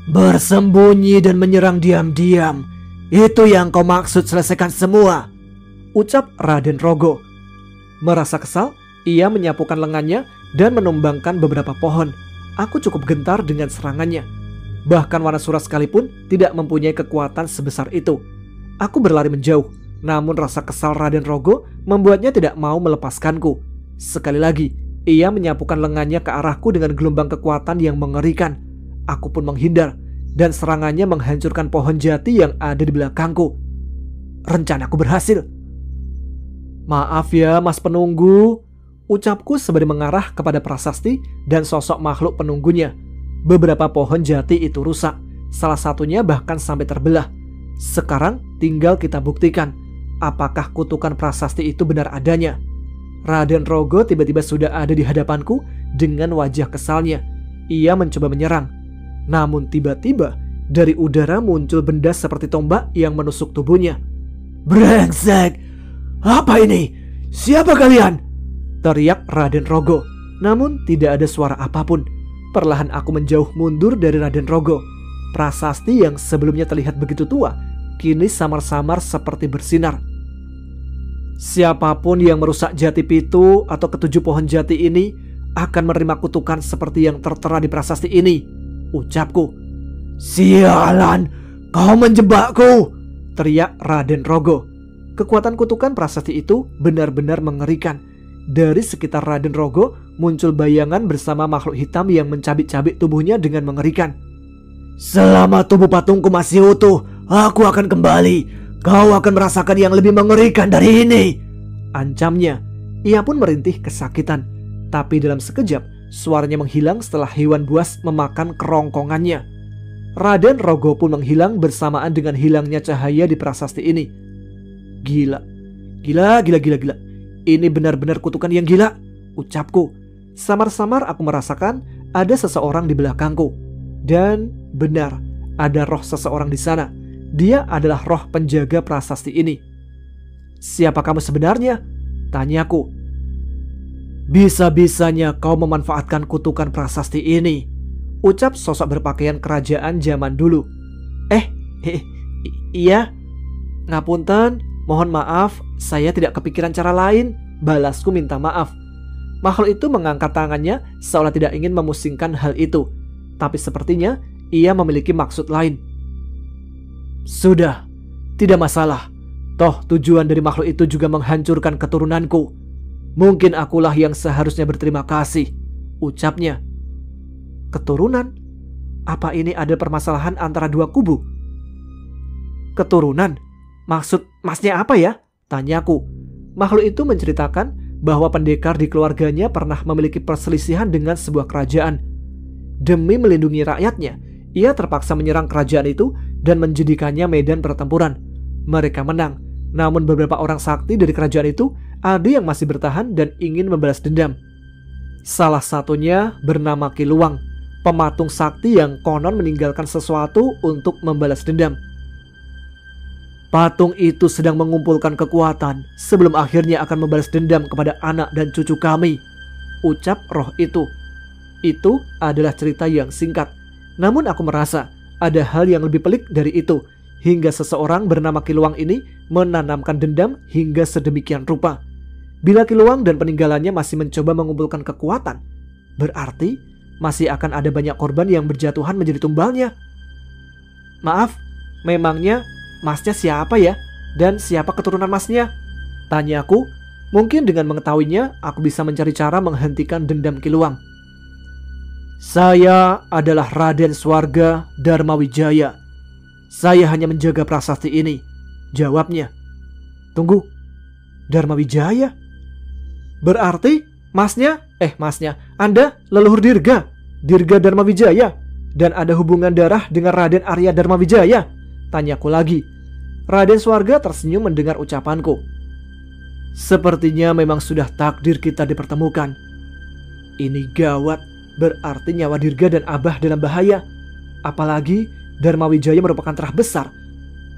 "Bersembunyi dan menyerang diam-diam, itu yang kau maksud selesaikan semua," ucap Raden Rogo. Merasa kesal, ia menyapukan lengannya dan menumbangkan beberapa pohon. Aku cukup gentar dengan serangannya. Bahkan Wanasura sekalipun tidak mempunyai kekuatan sebesar itu. Aku berlari menjauh. Namun rasa kesal Raden Rogo membuatnya tidak mau melepaskanku. Sekali lagi, ia menyapukan lengannya ke arahku dengan gelombang kekuatan yang mengerikan. Aku pun menghindar, dan serangannya menghancurkan pohon jati yang ada di belakangku. Rencanaku berhasil. "Maaf ya Mas Penunggu," ucapku sembari mengarah kepada prasasti dan sosok makhluk penunggunya. Beberapa pohon jati itu rusak, salah satunya bahkan sampai terbelah. Sekarang tinggal kita buktikan apakah kutukan prasasti itu benar adanya. Raden Rogo tiba-tiba sudah ada di hadapanku dengan wajah kesalnya. Ia mencoba menyerang. Namun tiba-tiba dari udara muncul benda seperti tombak yang menusuk tubuhnya. "Brengsek! Apa ini? Siapa kalian?" teriak Raden Rogo. Namun tidak ada suara apapun. Perlahan aku menjauh mundur dari Raden Rogo. Prasasti yang sebelumnya terlihat begitu tua, kini samar-samar seperti bersinar. Siapapun yang merusak jati pitu atau ketujuh pohon jati ini akan menerima kutukan seperti yang tertera di prasasti ini, ucapku. Sialan, kau menjebakku, teriak Raden Rogo. Kekuatan kutukan prasasti itu benar-benar mengerikan. Dari sekitar Raden Rogo muncul bayangan bersama makhluk hitam yang mencabik-cabik tubuhnya dengan mengerikan. Selama tubuh patungku masih utuh, aku akan kembali. Kau akan merasakan yang lebih mengerikan dari ini, ancamnya. Ia pun merintih kesakitan. Tapi dalam sekejap suaranya menghilang setelah hewan buas memakan kerongkongannya. Raden Rogo pun menghilang bersamaan dengan hilangnya cahaya di prasasti ini. Gila. Ini benar-benar kutukan yang gila, ucapku. Samar-samar aku merasakan ada seseorang di belakangku. Dan benar, ada roh seseorang di sana. Dia adalah roh penjaga prasasti ini. Siapa kamu sebenarnya? Tanyaku. Bisa-bisanya kau memanfaatkan kutukan prasasti ini, ucap sosok berpakaian kerajaan zaman dulu. Iya. Ngapunten, mohon maaf, saya tidak kepikiran cara lain, balasku minta maaf. Makhluk itu mengangkat tangannya seolah tidak ingin memusingkan hal itu. Tapi sepertinya ia memiliki maksud lain. Sudah, tidak masalah. Toh tujuan dari makhluk itu juga menghancurkan keturunanku. Mungkin akulah yang seharusnya berterima kasih, ucapnya. Keturunan? Apa ini ada permasalahan antara dua kubu? Keturunan? Maksud masnya apa ya? Tanyaku. Makhluk itu menceritakan bahwa pendekar di keluarganya pernah memiliki perselisihan dengan sebuah kerajaan. Demi melindungi rakyatnya, ia terpaksa menyerang kerajaan itu dan menjadikannya medan pertempuran. Mereka menang, namun beberapa orang sakti dari kerajaan itu ada yang masih bertahan dan ingin membalas dendam. Salah satunya bernama Ki Luwang, pematung sakti yang konon meninggalkan sesuatu untuk membalas dendam. Patung itu sedang mengumpulkan kekuatan sebelum akhirnya akan membalas dendam kepada anak dan cucu kami, ucap roh itu. Itu adalah cerita yang singkat. Namun aku merasa ada hal yang lebih pelik dari itu, hingga seseorang bernama Ki Luwang ini menanamkan dendam hingga sedemikian rupa. Bila Ki Luwang dan peninggalannya masih mencoba mengumpulkan kekuatan, berarti masih akan ada banyak korban yang berjatuhan menjadi tumbalnya. Maaf, memangnya masnya siapa ya? Dan siapa keturunan masnya? Tanyaku. Mungkin dengan mengetahuinya aku bisa mencari cara menghentikan dendam Ki Luwang. Saya adalah Raden Swarga Darmawijaya. Saya hanya menjaga prasasti ini, jawabnya. Tunggu, Darmawijaya? Berarti masnya, Anda leluhur Dirga Darmawijaya, dan ada hubungan darah dengan Raden Arya Darmawijaya? Tanyaku lagi. Raden Swarga tersenyum mendengar ucapanku. Sepertinya memang sudah takdir kita dipertemukan. Ini gawat. Berarti nyawa Dirga dan Abah dalam bahaya. Apalagi Darmawijaya merupakan terah besar.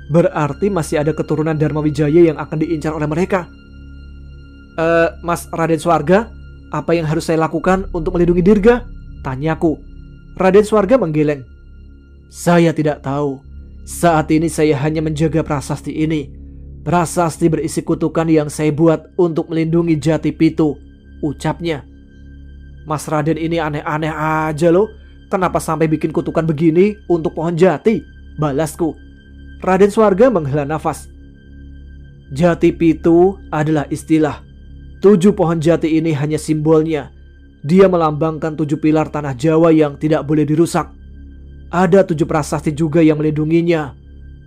Berarti masih ada keturunan Darmawijaya yang akan diincar oleh mereka. Mas Raden Swarga, apa yang harus saya lakukan untuk melindungi Dirga? Tanyaku. Raden Swarga menggeleng. Saya tidak tahu. Saat ini saya hanya menjaga prasasti ini. Prasasti berisi kutukan yang saya buat untuk melindungi jati pitu, ucapnya. Mas Raden ini aneh-aneh aja loh. Kenapa sampai bikin kutukan begini untuk pohon jati? Balasku. Raden Swarga menghela nafas. Jati pitu adalah istilah. 7 pohon jati ini hanya simbolnya. Dia melambangkan 7 pilar tanah Jawa yang tidak boleh dirusak. Ada 7 prasasti juga yang melindunginya,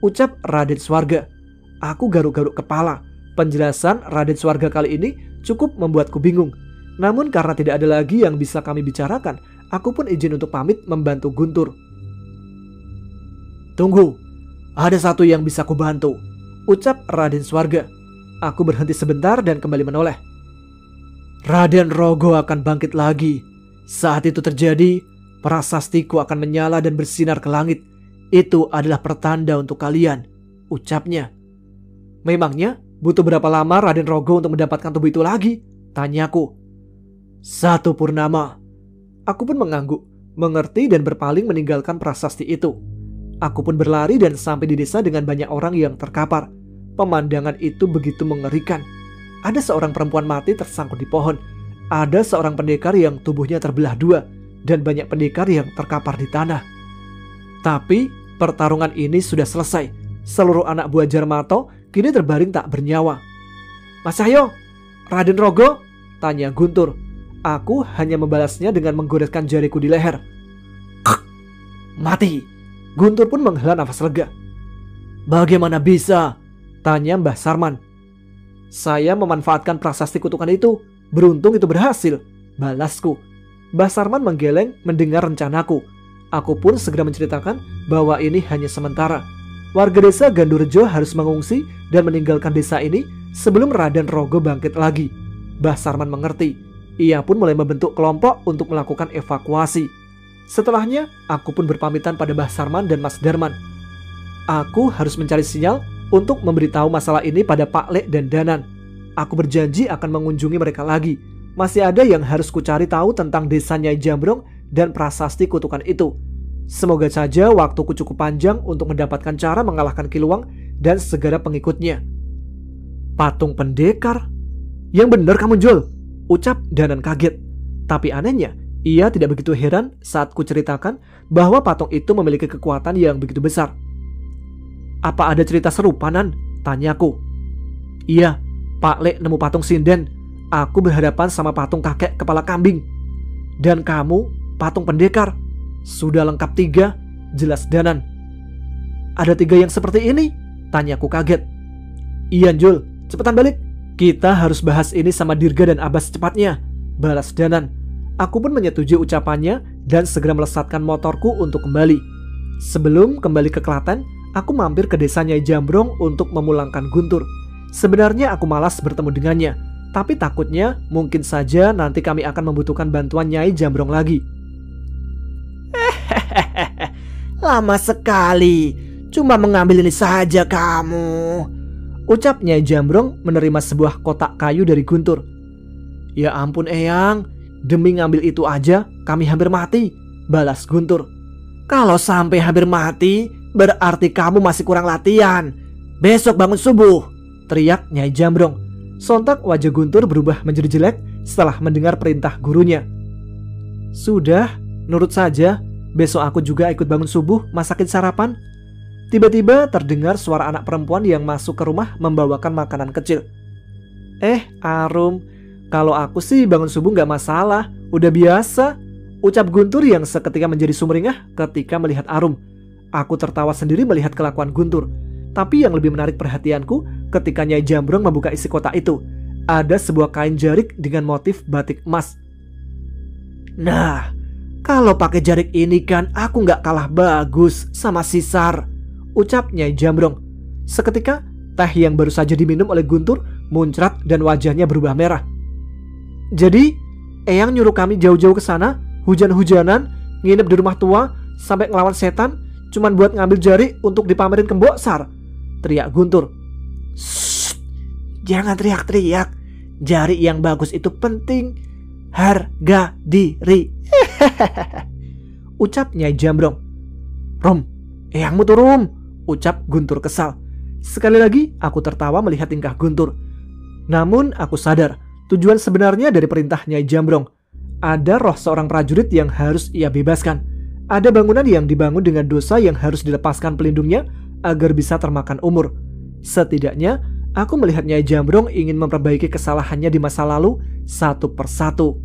ucap Raden Swarga. Aku garuk-garuk kepala. Penjelasan Raden Swarga kali ini cukup membuatku bingung. Namun karena tidak ada lagi yang bisa kami bicarakan, aku pun izin untuk pamit membantu Guntur. Tunggu, ada satu yang bisa kubantu, ucap Raden Swarga. Aku berhenti sebentar dan kembali menoleh. Raden Rogo akan bangkit lagi. Saat itu terjadi, prasastiku akan menyala dan bersinar ke langit. Itu adalah pertanda untuk kalian, ucapnya. Memangnya butuh berapa lama Raden Rogo untuk mendapatkan tubuh itu lagi? Tanyaku. 1 purnama. Aku pun mengangguk, mengerti dan berpaling meninggalkan prasasti itu. Aku pun berlari dan sampai di desa dengan banyak orang yang terkapar. Pemandangan itu begitu mengerikan. Ada seorang perempuan mati tersangkut di pohon. Ada seorang pendekar yang tubuhnya terbelah dua. Dan banyak pendekar yang terkapar di tanah. Tapi pertarungan ini sudah selesai. Seluruh anak buah Jarmato kini terbaring tak bernyawa. "Mas Cahyo, Raden Rogo?" tanya Guntur. Aku hanya membalasnya dengan menggoreskan jariku di leher. "Mati." Guntur pun menghela nafas lega. "Bagaimana bisa?" tanya Mbah Sarman. "Saya memanfaatkan prasasti kutukan itu. Beruntung itu berhasil," balasku. Mbah Sarman menggeleng mendengar rencanaku. Aku pun segera menceritakan bahwa ini hanya sementara. Warga desa Gandurjo harus mengungsi dan meninggalkan desa ini sebelum Raden Rogo bangkit lagi. Mbah Sarman mengerti. Ia pun mulai membentuk kelompok untuk melakukan evakuasi. Setelahnya, aku pun berpamitan pada Mbah Sarman dan Mas Darman. Aku harus mencari sinyal untuk memberitahu masalah ini pada Pak Lek dan Danan. Aku berjanji akan mengunjungi mereka lagi. Masih ada yang harus kucari tahu tentang desa Nyai Jambrong dan prasasti kutukan itu. Semoga saja waktuku cukup panjang untuk mendapatkan cara mengalahkan Kiluang dan segala pengikutnya. "Patung pendekar? Yang benar kamu, Jul," ucap Danan kaget. Tapi anehnya, ia tidak begitu heran saat kuceritakan bahwa patung itu memiliki kekuatan yang begitu besar. "Apa ada cerita serupa, Nan?" tanyaku. "Iya, Pak Lek nemu patung sinden. Aku berhadapan sama patung kakek kepala kambing. Dan kamu, patung pendekar. Sudah lengkap 3, jelas Danan." "Ada 3 yang seperti ini?" tanyaku kaget. "Iya, Jul, cepetan balik. Kita harus bahas ini sama Dirga dan Abbas secepatnya," balas Danan. Aku pun menyetujui ucapannya dan segera melesatkan motorku untuk kembali. Sebelum kembali ke Klaten, aku mampir ke desa Nyai Jambrong untuk memulangkan Guntur. Sebenarnya aku malas bertemu dengannya, tapi takutnya mungkin saja nanti kami akan membutuhkan bantuan Nyai Jambrong lagi. "Lama sekali, cuma mengambil ini saja kamu," ucap Nyai Jambrong menerima sebuah kotak kayu dari Guntur. "Ya ampun Eyang, demi ngambil itu aja kami hampir mati," balas Guntur. "Kalau sampai hampir mati, berarti kamu masih kurang latihan. Besok bangun subuh," teriak Nyai Jambrong. Sontak wajah Guntur berubah menjadi jelek setelah mendengar perintah gurunya. "Sudah, nurut saja. Besok aku juga ikut bangun subuh masakin sarapan." Tiba-tiba terdengar suara anak perempuan yang masuk ke rumah membawakan makanan kecil. Arum, kalau aku sih bangun subuh gak masalah, udah biasa," ucap Guntur yang seketika menjadi sumringah ketika melihat Arum. Aku tertawa sendiri melihat kelakuan Guntur. Tapi yang lebih menarik perhatianku ketika Nyai Jambrong membuka isi kotak itu. Ada sebuah kain jarik dengan motif batik emas. "Nah, kalau pakai jarik ini kan aku gak kalah bagus sama Sisar," ucap Nyai Jambrong. Seketika teh yang baru saja diminum oleh Guntur muncrat dan wajahnya berubah merah. "Jadi Eyang nyuruh kami jauh-jauh ke sana, hujan-hujanan, nginep di rumah tua, sampai ngelawan setan, cuman buat ngambil jari untuk dipamerin ke Mbok Sar?" teriak Guntur. "Shh, jangan teriak-teriak. Jari yang bagus itu penting. Harga diri," ucap Nyai Jambrong. "Rom, Eyangmu tuh Rom," ucap Guntur kesal. Sekali lagi aku tertawa melihat tingkah Guntur. Namun aku sadar tujuan sebenarnya dari perintah Nyai Jambrong. Ada roh seorang prajurit yang harus ia bebaskan. Ada bangunan yang dibangun dengan dosa yang harus dilepaskan pelindungnya agar bisa termakan umur. Setidaknya aku melihat Nyai Jambrong ingin memperbaiki kesalahannya di masa lalu satu persatu.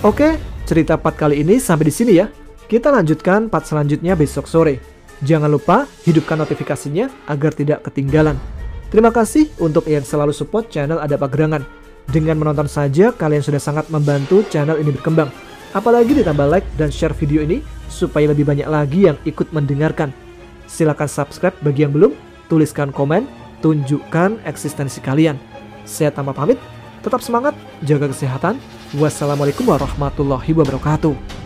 Oke, cerita part kali ini sampai di sini ya. Kita lanjutkan part selanjutnya besok sore. Jangan lupa hidupkan notifikasinya agar tidak ketinggalan. Terima kasih untuk yang selalu support channel Ada Pagerangan. Dengan menonton saja kalian sudah sangat membantu channel ini berkembang. Apalagi ditambah like dan share video ini supaya lebih banyak lagi yang ikut mendengarkan. Silahkan subscribe bagi yang belum, tuliskan komen, tunjukkan eksistensi kalian. Saya Tama pamit, tetap semangat, jaga kesehatan. Wassalamualaikum warahmatullahi wabarakatuh.